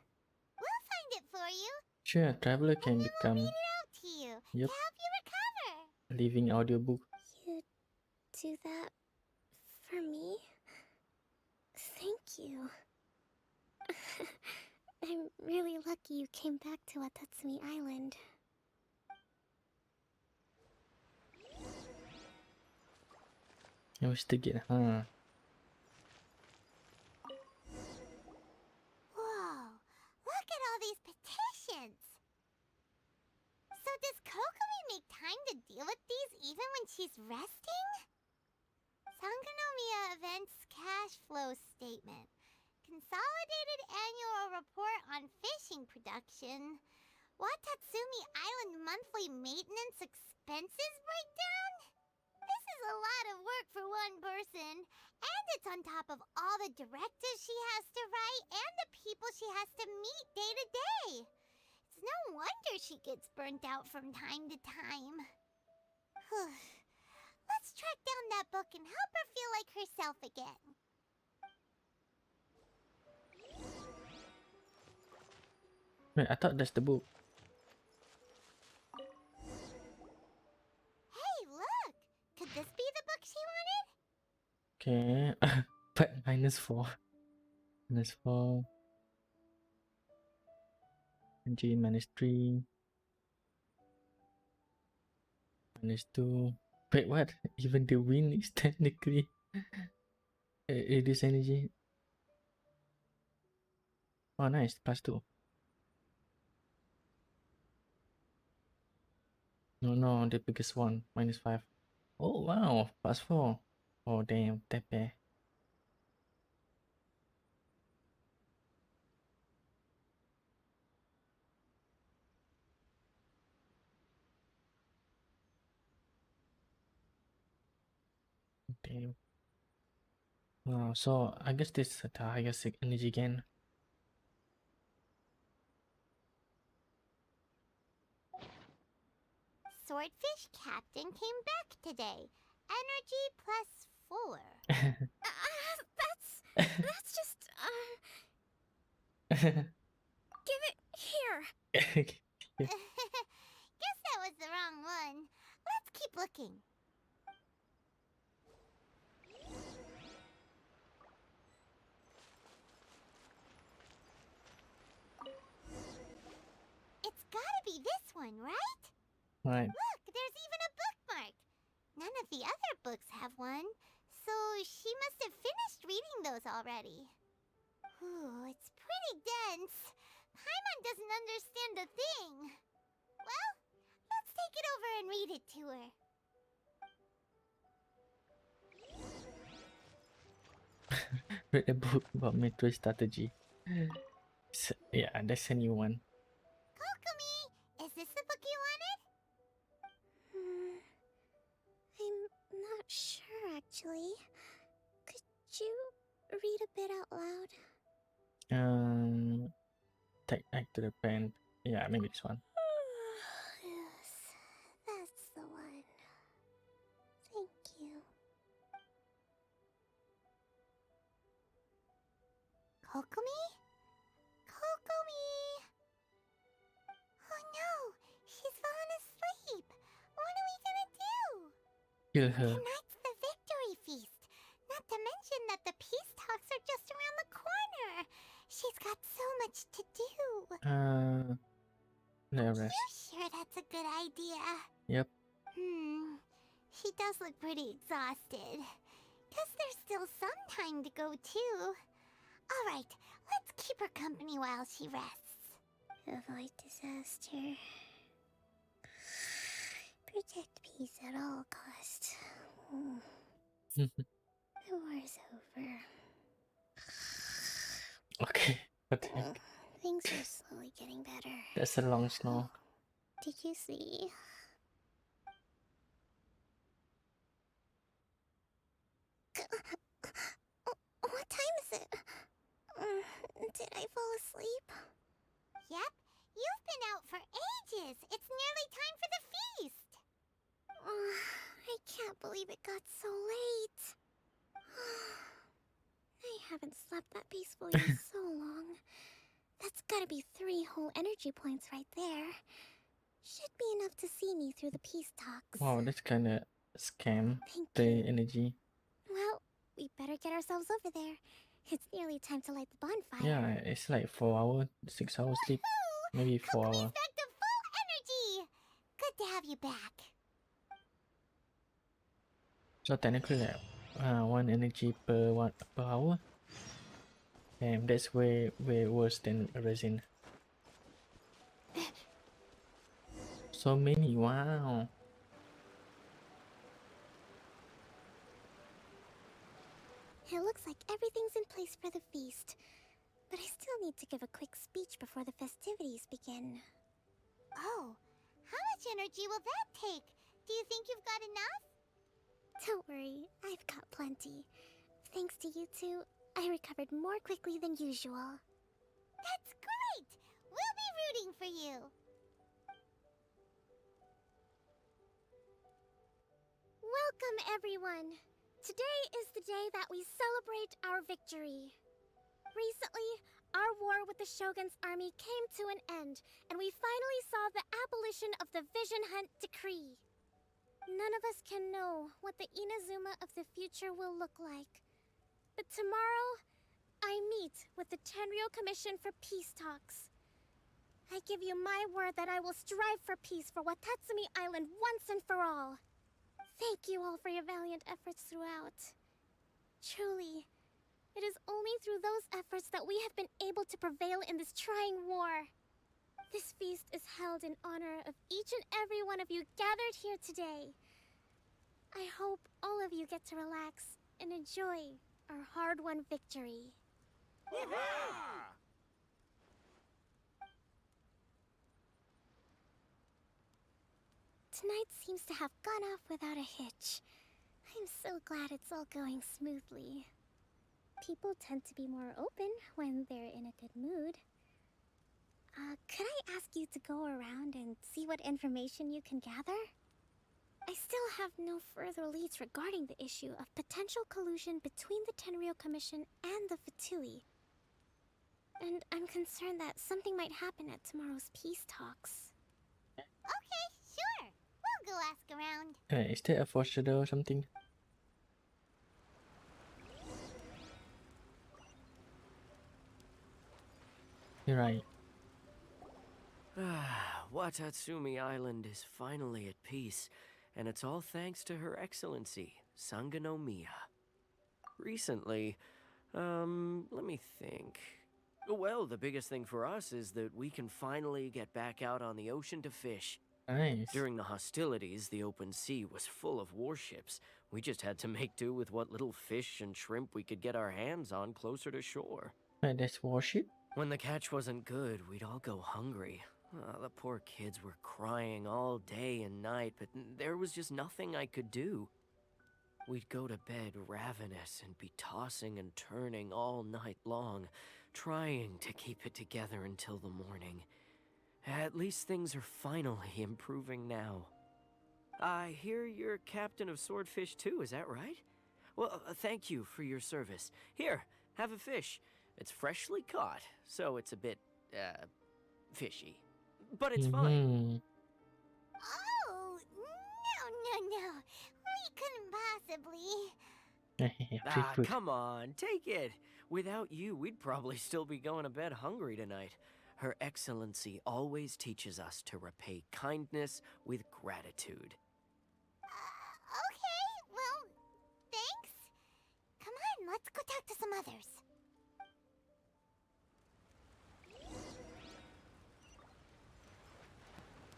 We'll find it for you. Sure, traveler can become Read it out to you to help you recover. living audiobook. You do that for me? Thank you. I'm really lucky you came back to Watatsumi Island. Investigate, huh? Whoa, look at all these petitions. So does Kokomi make time to deal with these even when she's resting? Sangonomiya Events Cash Flow Statement. Consolidated Annual Report on Fishing Production. Watatsumi Island Monthly Maintenance Expenses Breakdown? This is a lot of work for one person, and it's on top of all the directives she has to write and the people she has to meet day to day. It's no wonder she gets burnt out from time to time. Let's track down that book and help her feel like herself again. Wait, I thought that's the book. Hey, look! Could this be the book she wanted? Okay, but -4. -4. G -3. -2. Wait, what? Even the wind is technically reduce energy. Oh, nice. +2. No, the biggest one. -5. Oh, wow. +4. Oh, damn. Tepe. Damn. Wow, so I guess this is the highest energy again. Swordfish Captain came back today. Energy +4. That's just, give it here. Guess that was the wrong one. Let's keep looking. It's gotta be this one, right? Right. Look, there's even a bookmark. None of the other books have one, so she must have finished reading those already. Ooh, it's pretty dense. Paimon doesn't understand a thing. Well, let's take it over and read it to her. Read a book about metro strategy. Yeah, that's a new one. Kokomi, is this the book you wanted? I'm not sure, actually. Could you read a bit out loud? Take back to the pen. Yeah, maybe this one. Yes, that's the one. Thank you. Kokomi? Kokomi! Kill her. Tonight's the victory feast. Not to mention that the peace talks are just around the corner. She's got so much to do. No You rest. sure that's a good idea? Yep. She does look pretty exhausted. Guess there's still some time to go, too. Alright, let's keep her company while she rests. Avoid disaster. Protect peace at all costs. The war's over. Okay. What the heck? Things are slowly getting better. That's a long snore. Did you see? What time is it? Did I fall asleep? Yep, you've been out for ages. It's nearly time for the feast. I can't believe it got so late. I haven't slept that peacefully in so long. That's gotta be 3 whole energy points right there. Should be enough to see me through the peace talks. Wow, that's kind of scam. Thank The energy. Well, we better get ourselves over there. It's nearly time to light the bonfire. Yeah, it's like 4 hours, 6 hours sleep. Maybe 4 hours. Back to full energy! Good to have you back. So technically, like, 1 energy per hour. Damn, that's way worse than resin. So many, wow. It looks like everything's in place for the feast. But I still need to give a quick speech before the festivities begin. Oh, how much energy will that take? Do you think you've got enough? Don't worry, I've got plenty. Thanks to you two, I recovered more quickly than usual. That's great! We'll be rooting for you! Welcome, everyone! Today is the day that we celebrate our victory. Recently, our war with the Shogun's army came to an end, and we finally saw the abolition of the Vision Hunt Decree. None of us can know what the Inazuma of the future will look like. But tomorrow, I meet with the Tenryou Commission for peace talks. I give you my word that I will strive for peace for Watatsumi Island once and for all. Thank you all for your valiant efforts throughout. Truly, it is only through those efforts that we have been able to prevail in this trying war. This feast is held in honor of each and every one of you gathered here today. I hope all of you get to relax and enjoy our hard-won victory. Tonight seems to have gone off without a hitch. I'm so glad it's all going smoothly. People tend to be more open when they're in a good mood. Could I ask you to go around and see what information you can gather? I still have no further leads regarding the issue of potential collusion between the Tenryou Commission and the Fatui. And I'm concerned that something might happen at tomorrow's peace talks. Okay, sure. We'll go ask around. Is there a foreshadow or something? You're right. Watatsumi Island is finally at peace, and it's all thanks to Her Excellency, Sangonomiya. Recently, let me think. Well, the biggest thing for us is that we can finally get back out on the ocean to fish. Nice. During the hostilities, the open sea was full of warships. We just had to make do with what little fish and shrimp we could get our hands on closer to shore. Wait, that's warship? When the catch wasn't good, we'd all go hungry. The poor kids were crying all day and night, but there was just nothing I could do. We'd go to bed ravenous and be tossing and turning all night long, trying to keep it together until the morning. At least things are finally improving now. I hear you're captain of Swordfish too, is that right? Well, thank you for your service. Here, have a fish. It's freshly caught, so it's a bit, fishy. But it's fine. Oh, no. We couldn't possibly. Ah, come on, take it. Without you, we'd probably still be going to bed hungry tonight. Her Excellency always teaches us to repay kindness with gratitude. Okay, well, thanks. Come on, let's go talk to some others.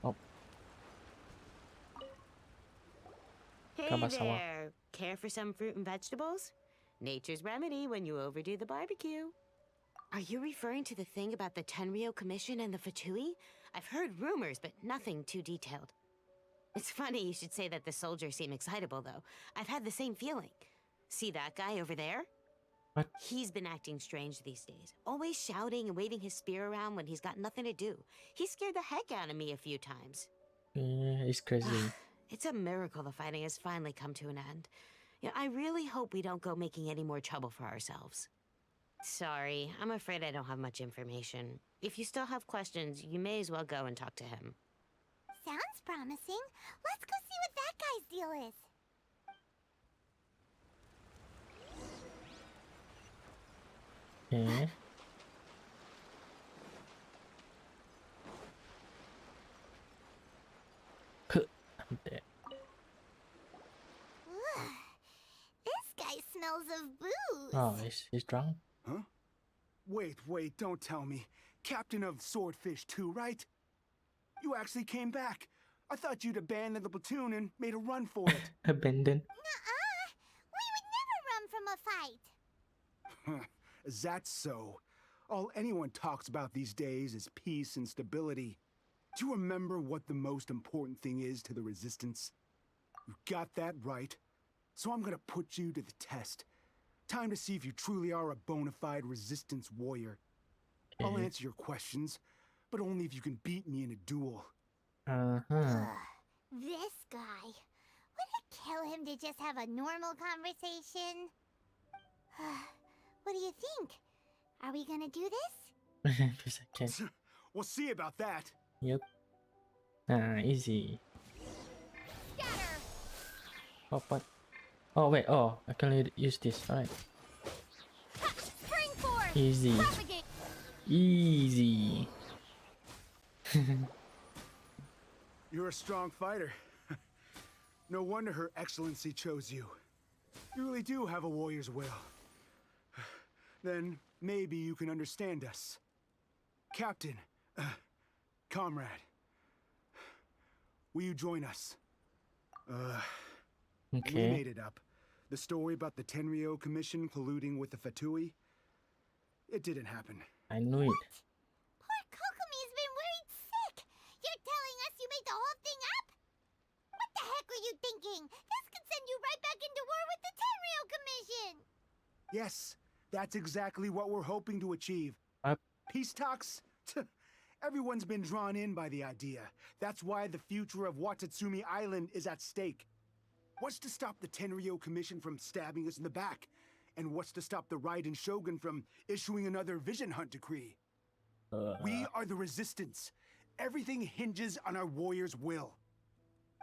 Oh. Hey Kamasawa. there. Care for some fruit and vegetables? Nature's remedy when you overdo the barbecue. Are you referring to the thing about the Tenryo Commission and the Fatui? I've heard rumors, but nothing too detailed. It's funny you should say that the soldiers seem excitable, though. I've had the same feeling. See that guy over there? What? He's been acting strange these days. Always shouting and waving his spear around when he's got nothing to do. He scared the heck out of me a few times. Yeah, it's crazy. It's a miracle the fighting has finally come to an end. Yeah, I really hope we don't go making any more trouble for ourselves. Sorry, I'm afraid I don't have much information. If you still have questions, you may as well go and talk to him. Sounds promising. Let's go see what that guy's deal is. Okay. I'm dead. Ugh. This guy smells of booze. Oh, he's drunk. Huh? Wait, don't tell me. Captain of Swordfish 2, right? You actually came back. I thought you'd abandoned the platoon and made a run for it. Abandoned. Nuh-uh. We would never run from a fight. Is that so? All anyone talks about these days is peace and stability. Do you remember what the most important thing is to the Resistance? You got that right. So I'm gonna put you to the test. Time to see if you truly are a bona fide Resistance warrior. I'll answer your questions, but only if you can beat me in a duel. This guy. Would it kill him to just have a normal conversation? What do you think? Are we gonna do this? Just a second. We'll see about that. Yep. Easy. Oh, what? Oh, wait. Oh, I can only use this. Alright. Easy. Easy. You're a strong fighter. No wonder Her Excellency chose you. You really do have a warrior's will. Then maybe you can understand us. Captain, comrade, will you join us? Okay. We made it up. The story about the Tenryo Commission colluding with the Fatui, it didn't happen. I knew it. Poor Kokomi's been worried sick. You're telling us you made the whole thing up? What the heck were you thinking? This could send you right back into war with the Tenryo Commission. Yes, that's exactly what we're hoping to achieve. Peace talks? Everyone's been drawn in by the idea. That's why the future of Watatsumi Island is at stake. What's to stop the Tenryo Commission from stabbing us in the back? And what's to stop the Raiden Shogun from issuing another Vision Hunt decree? We are the Resistance. Everything hinges on our warrior's will.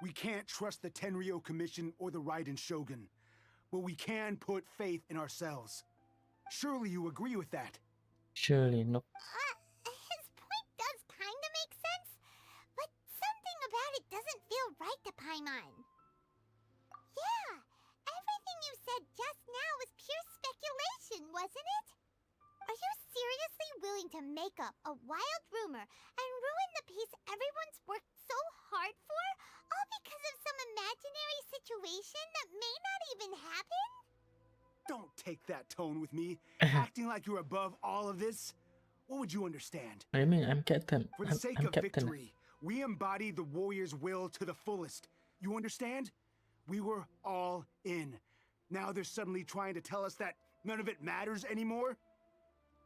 We can't trust the Tenryo Commission or the Raiden Shogun, but we can put faith in ourselves. Surely you agree with that? Surely no. His point does kind of make sense, but something about it doesn't feel right to Paimon. Yeah, everything you said just now was pure speculation, wasn't it? Are you seriously willing to make up a wild rumor and ruin the peace everyone's worked so hard for, all because of some imaginary situation that may not even happen? Don't take that tone with me, acting like you're above all of this. What would you understand? I mean, I'm captain. For the sake I'm of captain. victory, we embody the warrior's will to the fullest. You understand? We were all in. Now they're suddenly trying to tell us that none of it matters anymore?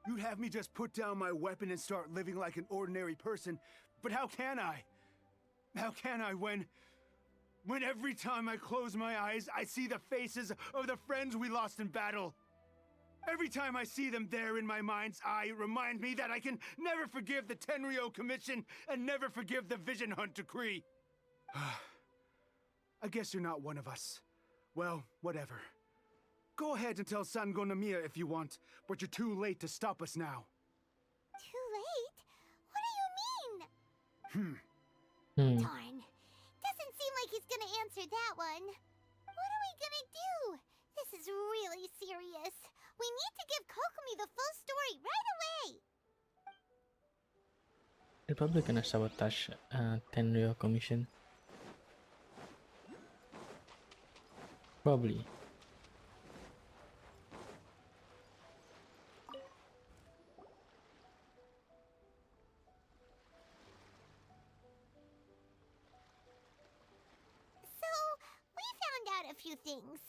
You'd have me just put down my weapon and start living like an ordinary person, but how can I? How can I when every time I close my eyes, I see the faces of the friends we lost in battle? Every time I see them there in my mind's eye, it reminds me that I can never forgive the Tenryo Commission and never forgive the Vision Hunt decree. I guess you're not one of us. Well, whatever. Go ahead and tell Sango Nomiya if you want, but you're too late to stop us now. Too late? What do you mean? Darn. Doesn't seem like he's gonna answer that one. What are we gonna do? This is really serious. We need to give Kokomi the full story right away. They're probably gonna sabotage Tenryo Commission. Probably. So, we found out a few things.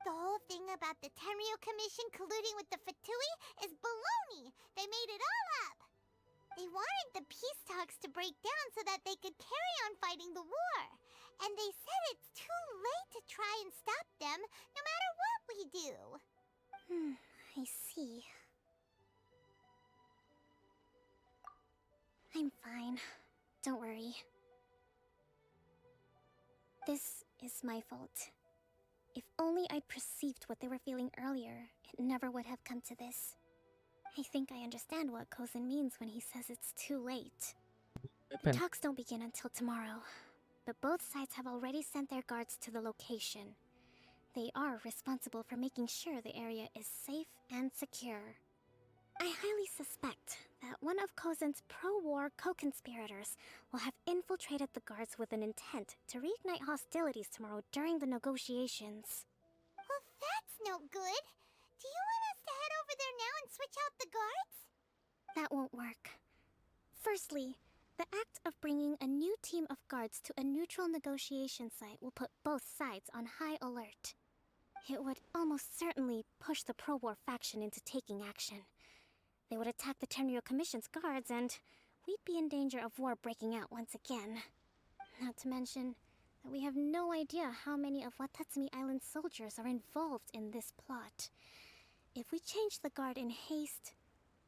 The whole thing about the Tenryo Commission colluding with the Fatui is baloney. They made it all up. They wanted the peace talks to break down so that they could carry on fighting the war. And they said it's too late to try and stop them, no matter what we do. I see. I'm fine. Don't worry. This is my fault. If only I'd perceived what they were feeling earlier, it never would have come to this. I think I understand what Kozin means when he says it's too late. The talks don't begin until tomorrow, but both sides have already sent their guards to the location. They are responsible for making sure the area is safe and secure. I highly suspect that one of Kozin's pro-war co-conspirators will have infiltrated the guards with an intent to reignite hostilities tomorrow during the negotiations. Well, that's no good. Do you want us to head over there now and switch out the guards? That won't work. Firstly, the act of bringing a new team of guards to a neutral negotiation site will put both sides on high alert. It would almost certainly push the pro-war faction into taking action. They would attack the Tenryo Commission's guards, and we'd be in danger of war breaking out once again. Not to mention that we have no idea how many of Watatsumi Island's soldiers are involved in this plot. If we change the guard in haste,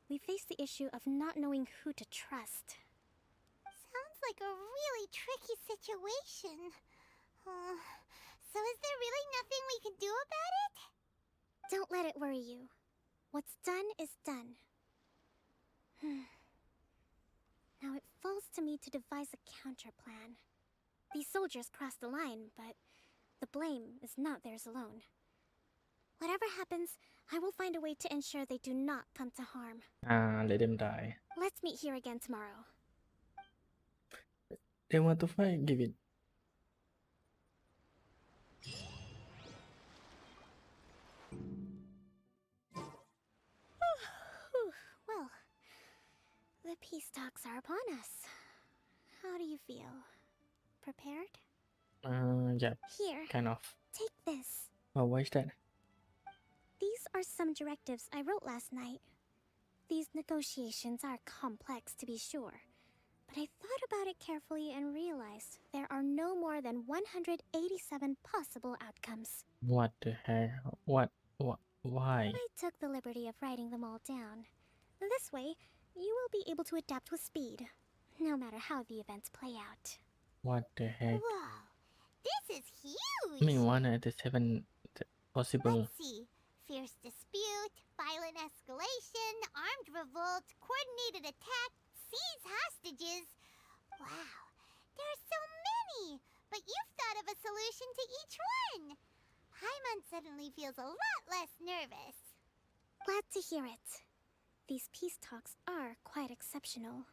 we face the issue of not knowing who to trust. Sounds like a really tricky situation. So is there really nothing we can do about it? Don't let it worry you. What's done is done. Now it falls to me to devise a counterplan. These soldiers crossed the line, but the blame is not theirs alone. Whatever happens, I will find a way to ensure they do not come to harm. Let them die. Let's meet here again tomorrow. They want to fight, give it. Well, the peace talks are upon us. How do you feel? Prepared? Yeah. Here. Kind of. Take this. Oh, why is that? These are some directives I wrote last night. These negotiations are complex, to be sure, but I thought about it carefully and realized there are no more than 187 possible outcomes. What the heck? What? Why? I took the liberty of writing them all down. This way, you will be able to adapt with speed, no matter how the events play out. What the heck? Whoa, this is huge! I mean, 187 possible. Let's see. Fierce dispute, violent escalation, armed revolt, coordinated attack, seize hostages. Wow, there are so many! But you've thought of a solution to each one! Paimon suddenly feels a lot less nervous. Glad to hear it. These peace talks are quite exceptional.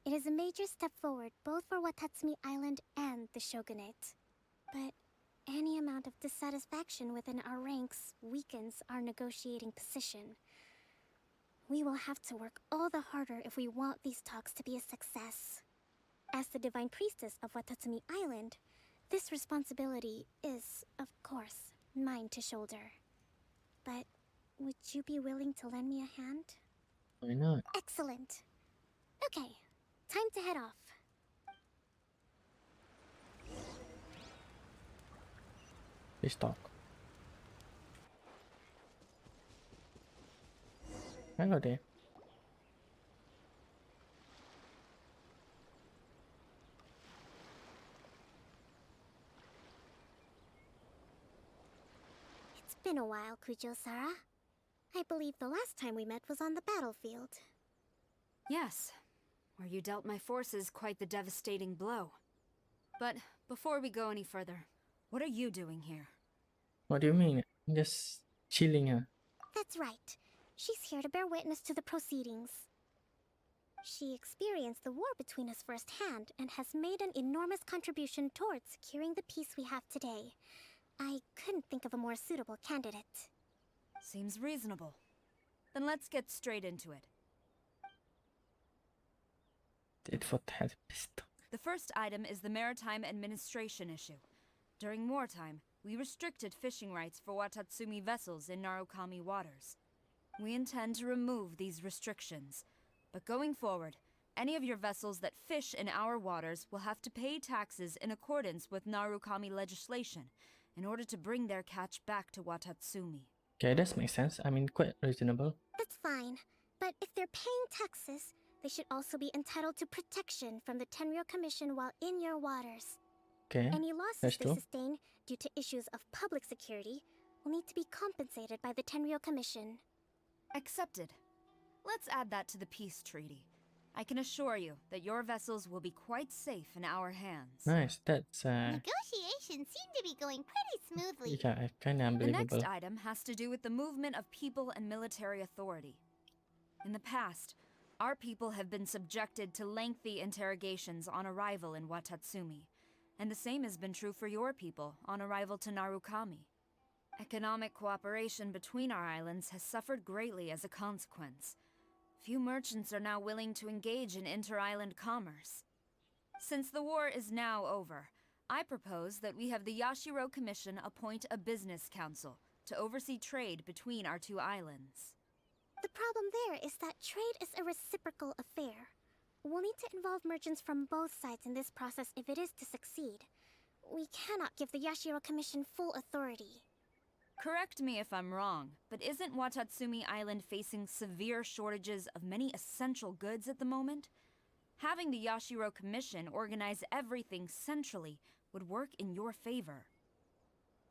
It is a major step forward both for Watatsumi Island and the Shogunate. But any amount of dissatisfaction within our ranks weakens our negotiating position. We will have to work all the harder if we want these talks to be a success. As the Divine Priestess of Watatsumi Island, this responsibility is, of course, mine to shoulder. But would you be willing to lend me a hand? Why not? Excellent. Okay, time to head off. Let's talk. Hello there. been a while, Kujo-Sara. I believe the last time we met was on the battlefield. Yes, where you dealt my forces quite the devastating blow. But before we go any further, what are you doing here? What do you mean? Just chilling, huh? That's right. She's here to bear witness to the proceedings. She experienced the war between us firsthand and has made an enormous contribution towards securing the peace we have today. I couldn't think of a more suitable candidate. Seems reasonable. Then let's get straight into it. The first item is the Maritime Administration issue. During wartime, we restricted fishing rights for Watatsumi vessels in Narukami waters. We intend to remove these restrictions, but going forward, any of your vessels that fish in our waters will have to pay taxes in accordance with Narukami legislation in order to bring their catch back to Watatsumi. Okay, that makes sense. I mean, quite reasonable. That's fine, but if they're paying taxes, they should also be entitled to protection from the Tenryou Commission while in your waters. Okay, Any losses that's they true. sustain due to issues of public security will need to be compensated by the Tenryou Commission. Accepted. Let's add that to the peace treaty. I can assure you that your vessels will be quite safe in our hands. Nice, that's Negotiations seem to be going pretty smoothly. yeah, kind of The unbelievable. next item has to do with the movement of people and military authority. In the past, our people have been subjected to lengthy interrogations on arrival in Watatsumi, and the same has been true for your people on arrival to Narukami. Economic cooperation between our islands has suffered greatly as a consequence. Few merchants are now willing to engage in inter-island commerce. Since the war is now over, I propose that we have the Yashiro Commission appoint a business council to oversee trade between our two islands. The problem there is that trade is a reciprocal affair. We'll need to involve merchants from both sides in this process if it is to succeed. We cannot give the Yashiro Commission full authority. Correct me if I'm wrong, but isn't Watatsumi Island facing severe shortages of many essential goods at the moment? Having the Yashiro Commission organize everything centrally would work in your favor.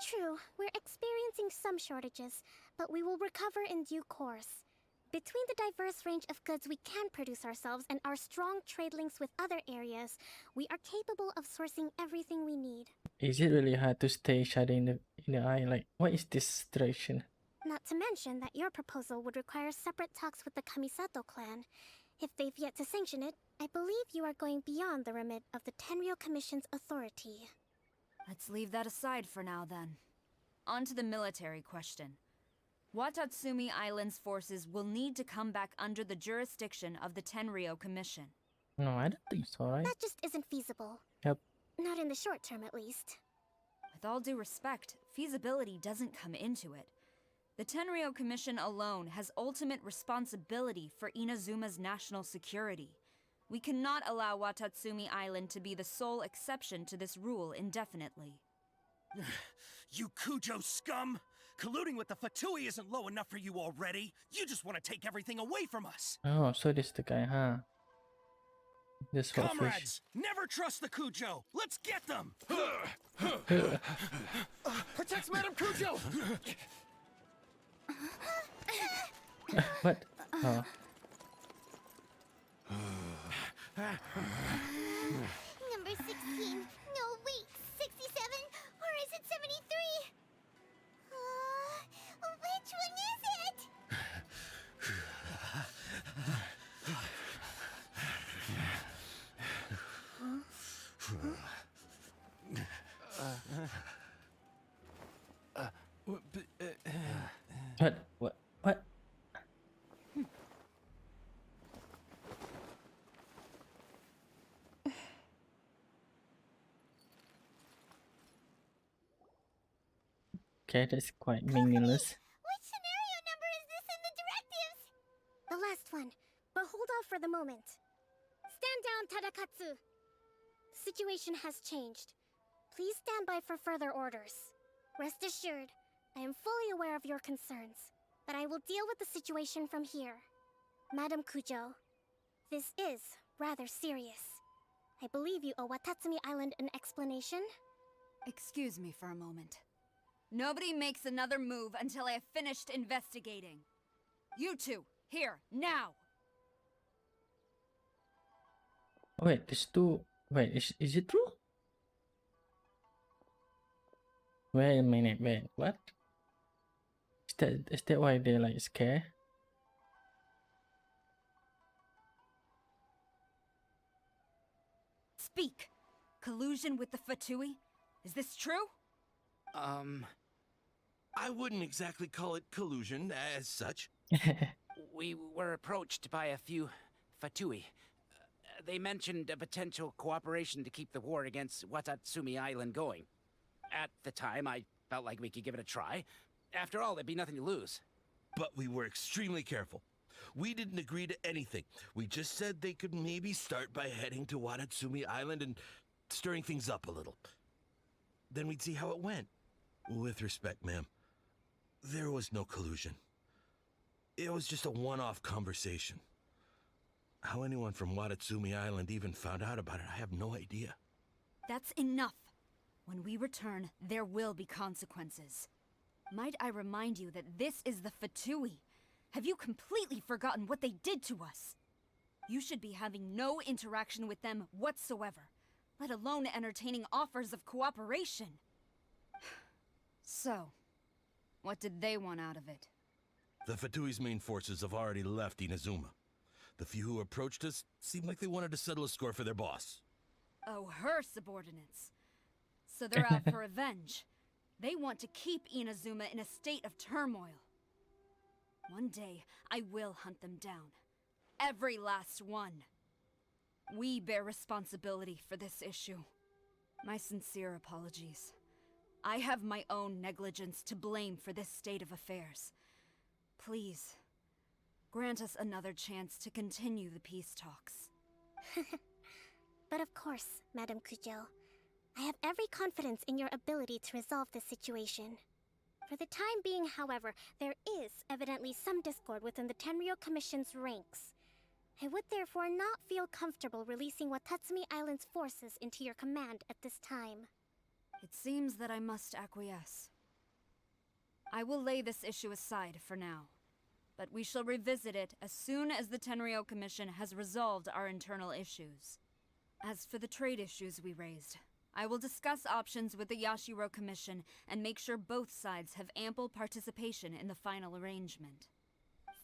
True, we're experiencing some shortages, but we will recover in due course. Between the diverse range of goods we can produce ourselves and our strong trade links with other areas, we are capable of sourcing everything we need. Is it really hard to stay shut in the eye? Like, what is this situation? Not to mention that your proposal would require separate talks with the Kamisato clan. If they've yet to sanction it, I believe you are going beyond the remit of the Tenryou Commission's authority. Let's leave that aside for now, then. On to the military question. Watatsumi Island's forces will need to come back under the jurisdiction of the Tenryou Commission. No, I don't think so, right? That just isn't feasible. Yep. Not in the short term, at least. With all due respect, feasibility doesn't come into it. The Tenryou Commission alone has ultimate responsibility for Inazuma's national security. We cannot allow Watatsumi Island to be the sole exception to this rule indefinitely. You Kujo scum! Colluding with the Fatui isn't low enough for you already. You just want to take everything away from us. Oh, so this the guy, huh? This whole fish. Comrades, never trust the Kujo. Let's get them. Protect Madam Kujo! What? Oh. Number 16. No, wait. 67? Or is it 73? Which one is it? What? What? Okay, that's quite meaningless. Which scenario number is this in the directives? The last one, but hold off for the moment. Stand down, Tadakatsu. The situation has changed. Please stand by for further orders. Rest assured, I am fully aware of your concerns, but I will deal with the situation from here. Madam Kujo, this is rather serious. I believe you owe Watatsumi Island an explanation? Excuse me for a moment. Nobody makes another move until I have finished investigating. You two, here, now! Wait, this two. Wait, is it true? Wait a minute, wait, what? Is that why they're like scared? Speak! Collusion with the Fatui? Is this true? I wouldn't exactly call it collusion as such. We were approached by a few Fatui. They mentioned a potential cooperation to keep the war against Watatsumi Island going. At the time, I felt like we could give it a try. After all, there'd be nothing to lose. But we were extremely careful. We didn't agree to anything. We just said they could maybe start by heading to Watatsumi Island and stirring things up a little. Then we'd see how it went. With respect, ma'am, there was no collusion. It was just a one-off conversation. How anyone from Watatsumi Island even found out about it, I have no idea. That's enough. When we return, there will be consequences. Might I remind you that this is the Fatui? Have you completely forgotten what they did to us? You should be having no interaction with them whatsoever, let alone entertaining offers of cooperation. So, what did they want out of it? The Fatui's main forces have already left Inazuma. The few who approached us seemed like they wanted to settle a score for their boss. Oh, her subordinates. So they're out for revenge. They want to keep Inazuma in a state of turmoil. One day, I will hunt them down. Every last one. We bear responsibility for this issue. My sincere apologies. I have my own negligence to blame for this state of affairs. Please, grant us another chance to continue the peace talks. But of course, Madame Kujo. I have every confidence in your ability to resolve this situation. For the time being, however, there is evidently some discord within the Tenryou Commission's ranks. I would therefore not feel comfortable releasing Watatsumi Island's forces into your command at this time. It seems that I must acquiesce. I will lay this issue aside for now, but we shall revisit it as soon as the Tenryou Commission has resolved our internal issues. As for the trade issues we raised, I will discuss options with the Yashiro Commission and make sure both sides have ample participation in the final arrangement.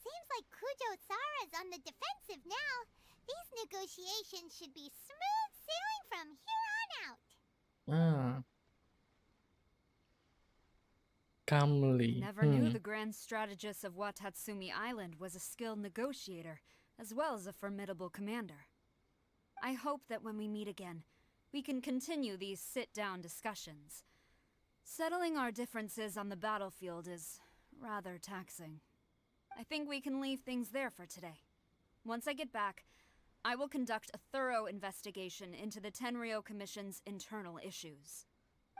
Seems like Kujo-sara's on the defensive now. These negotiations should be smooth sailing from here on out. Calmly. Never knew the grand strategist of Watatsumi Island was a skilled negotiator, as well as a formidable commander. I hope that when we meet again, we can continue these sit-down discussions. Settling our differences on the battlefield is rather taxing. I think we can leave things there for today. Once I get back, I will conduct a thorough investigation into the Tenryou Commission's internal issues.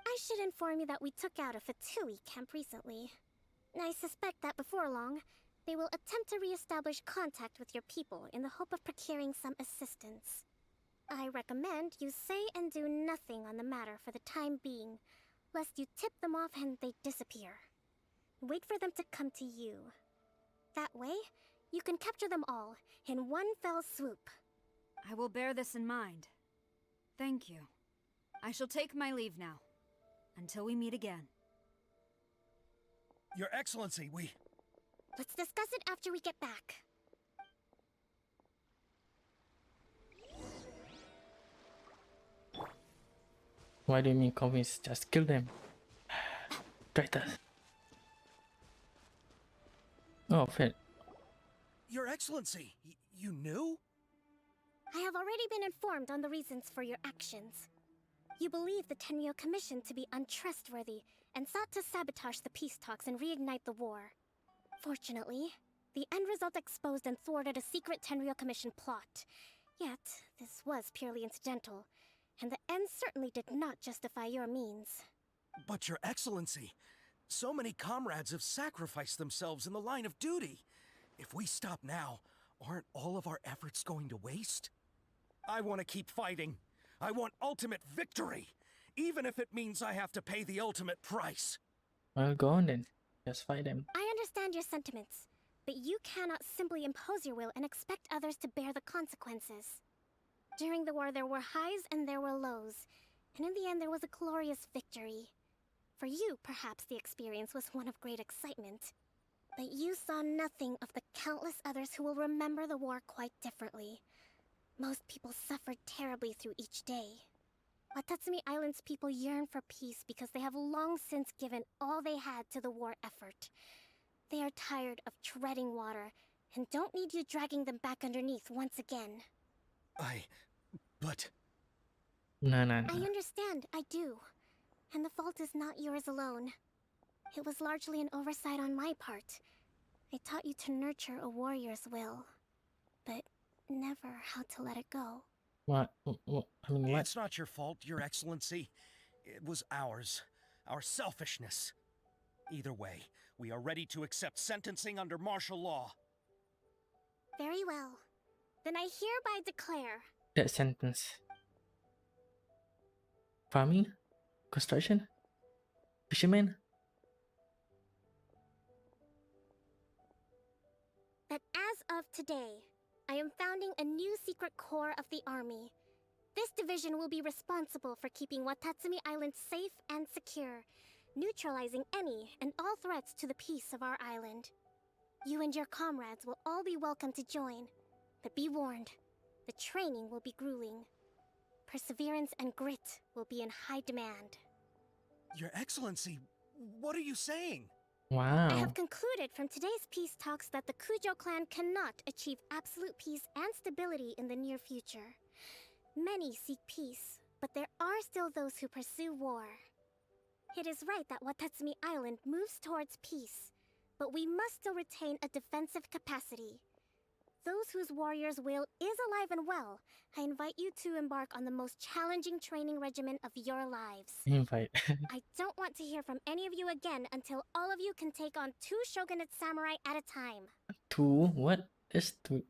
I should inform you that we took out a Fatui camp recently. I suspect that before long, they will attempt to re-establish contact with your people in the hope of procuring some assistance. I recommend you say and do nothing on the matter for the time being, lest you tip them off and they disappear. Wait for them to come to you. That way, you can capture them all in one fell swoop. I will bear this in mind. Thank you. I shall take my leave now. Until we meet again. Your Excellency, Let's discuss it after we get back. Why do you mean convince? Just kill them. Traitors. Oh, fair. Your Excellency, you knew? I have already been informed on the reasons for your actions. You believe the Tenryou Commission to be untrustworthy and sought to sabotage the peace talks and reignite the war. Fortunately, the end result exposed and thwarted a secret Tenryou Commission plot. Yet, this was purely incidental, and the end certainly did not justify your means. But Your Excellency, so many comrades have sacrificed themselves in the line of duty. If we stop now, aren't all of our efforts going to waste? I want to keep fighting. I want ultimate victory, even if it means I have to pay the ultimate price. Well, go on then. Just fight them. I understand your sentiments, but you cannot simply impose your will and expect others to bear the consequences. During the war, there were highs and there were lows, and in the end, there was a glorious victory. For you, perhaps the experience was one of great excitement. But you saw nothing of the countless others who will remember the war quite differently. Most people suffered terribly through each day. Watatsumi Island's people yearn for peace because they have long since given all they had to the war effort. They are tired of treading water and don't need you dragging them back underneath once again. But... No. I understand, I do. And the fault is not yours alone. It was largely an oversight on my part. I taught you to nurture a warrior's will, but never how to let it go. What? I mean, what? It's not your fault, Your Excellency. It was ours. Our selfishness. Either way, we are ready to accept sentencing under martial law. Very well. Then I hereby declare... That sentence. Farming? Construction? Fisherman? that as of today, I am founding a new secret corps of the army. This division will be responsible for keeping Watatsumi Island safe and secure, neutralizing any and all threats to the peace of our island. You and your comrades will all be welcome to join, but be warned, the training will be grueling. Perseverance and grit will be in high demand. Your Excellency, what are you saying? Wow. I have concluded from today's peace talks that the Kujo clan cannot achieve absolute peace and stability in the near future. Many seek peace, but there are still those who pursue war. It is right that Watatsumi Island moves towards peace, but we must still retain a defensive capacity. Those whose warrior's will is alive and well, I invite you to embark on the most challenging training regimen of your lives. Invite. I don't want to hear from any of you again until all of you can take on 2 shogunate samurai at a time. 2? What? That's too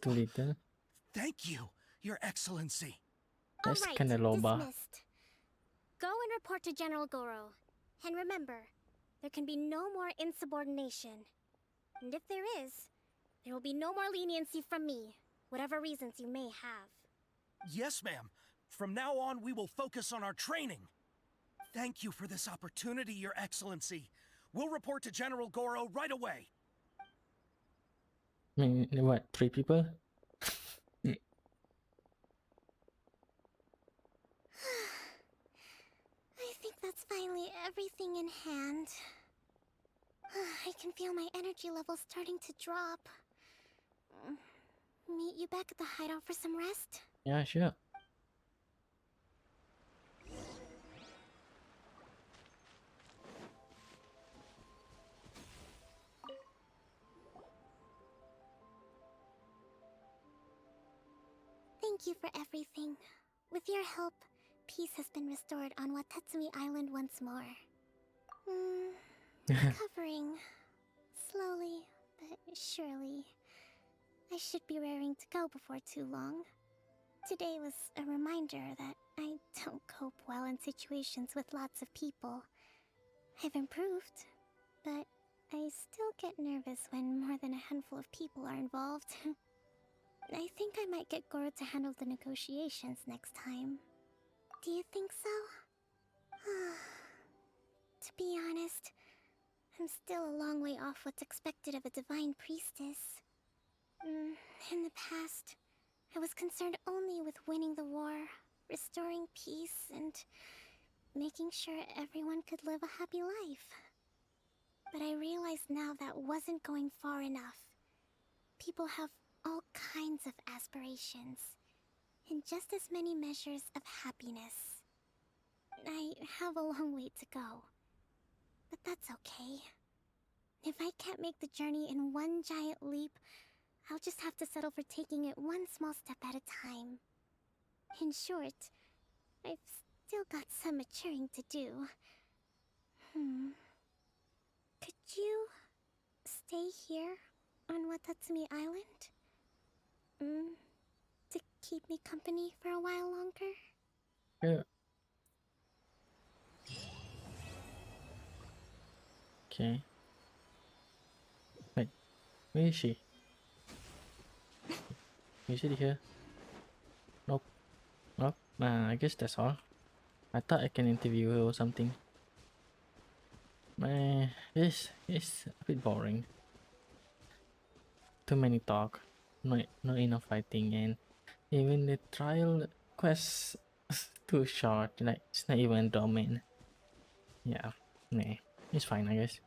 little. Thank you, Your Excellency. That's All right, kinda low bar. dismissed. Go and report to General Goro. And remember, there can be no more insubordination. And if there is, there will be no more leniency from me, whatever reasons you may have. Yes, ma'am. From now on, we will focus on our training. Thank you for this opportunity, Your Excellency. We'll report to General Goro right away. I mean, what? 3 people? I think that's finally everything in hand. I can feel my energy levels starting to drop. Meet you back at the hideout for some rest? Yeah, sure. Thank you for everything. With your help, peace has been restored on Watatsumi Island once more. Recovering. Slowly, but surely. I should be raring to go before too long. Today was a reminder that I don't cope well in situations with lots of people. I've improved, but I still get nervous when more than a handful of people are involved. I think I might get Goro to handle the negotiations next time. Do you think so? To be honest, I'm still a long way off what's expected of a divine priestess. In the past, I was concerned only with winning the war, restoring peace, and making sure everyone could live a happy life. But I realize now that wasn't going far enough. People have all kinds of aspirations, and just as many measures of happiness. I have a long way to go, but that's okay. If I can't make the journey in one giant leap, I'll just have to settle for taking it one small step at a time. In short, I've still got some maturing to do. Could you stay here on Watatsumi Island? To keep me company for a while longer? Yeah. Okay. Wait, where is she? Is it here? Nope. Nope. I guess that's all. I thought I can interview her or something. It's a bit boring. Too many talk, not enough fighting, and even the trial quest too short. Like it's not even domain. Yeah, nah, it's fine I guess.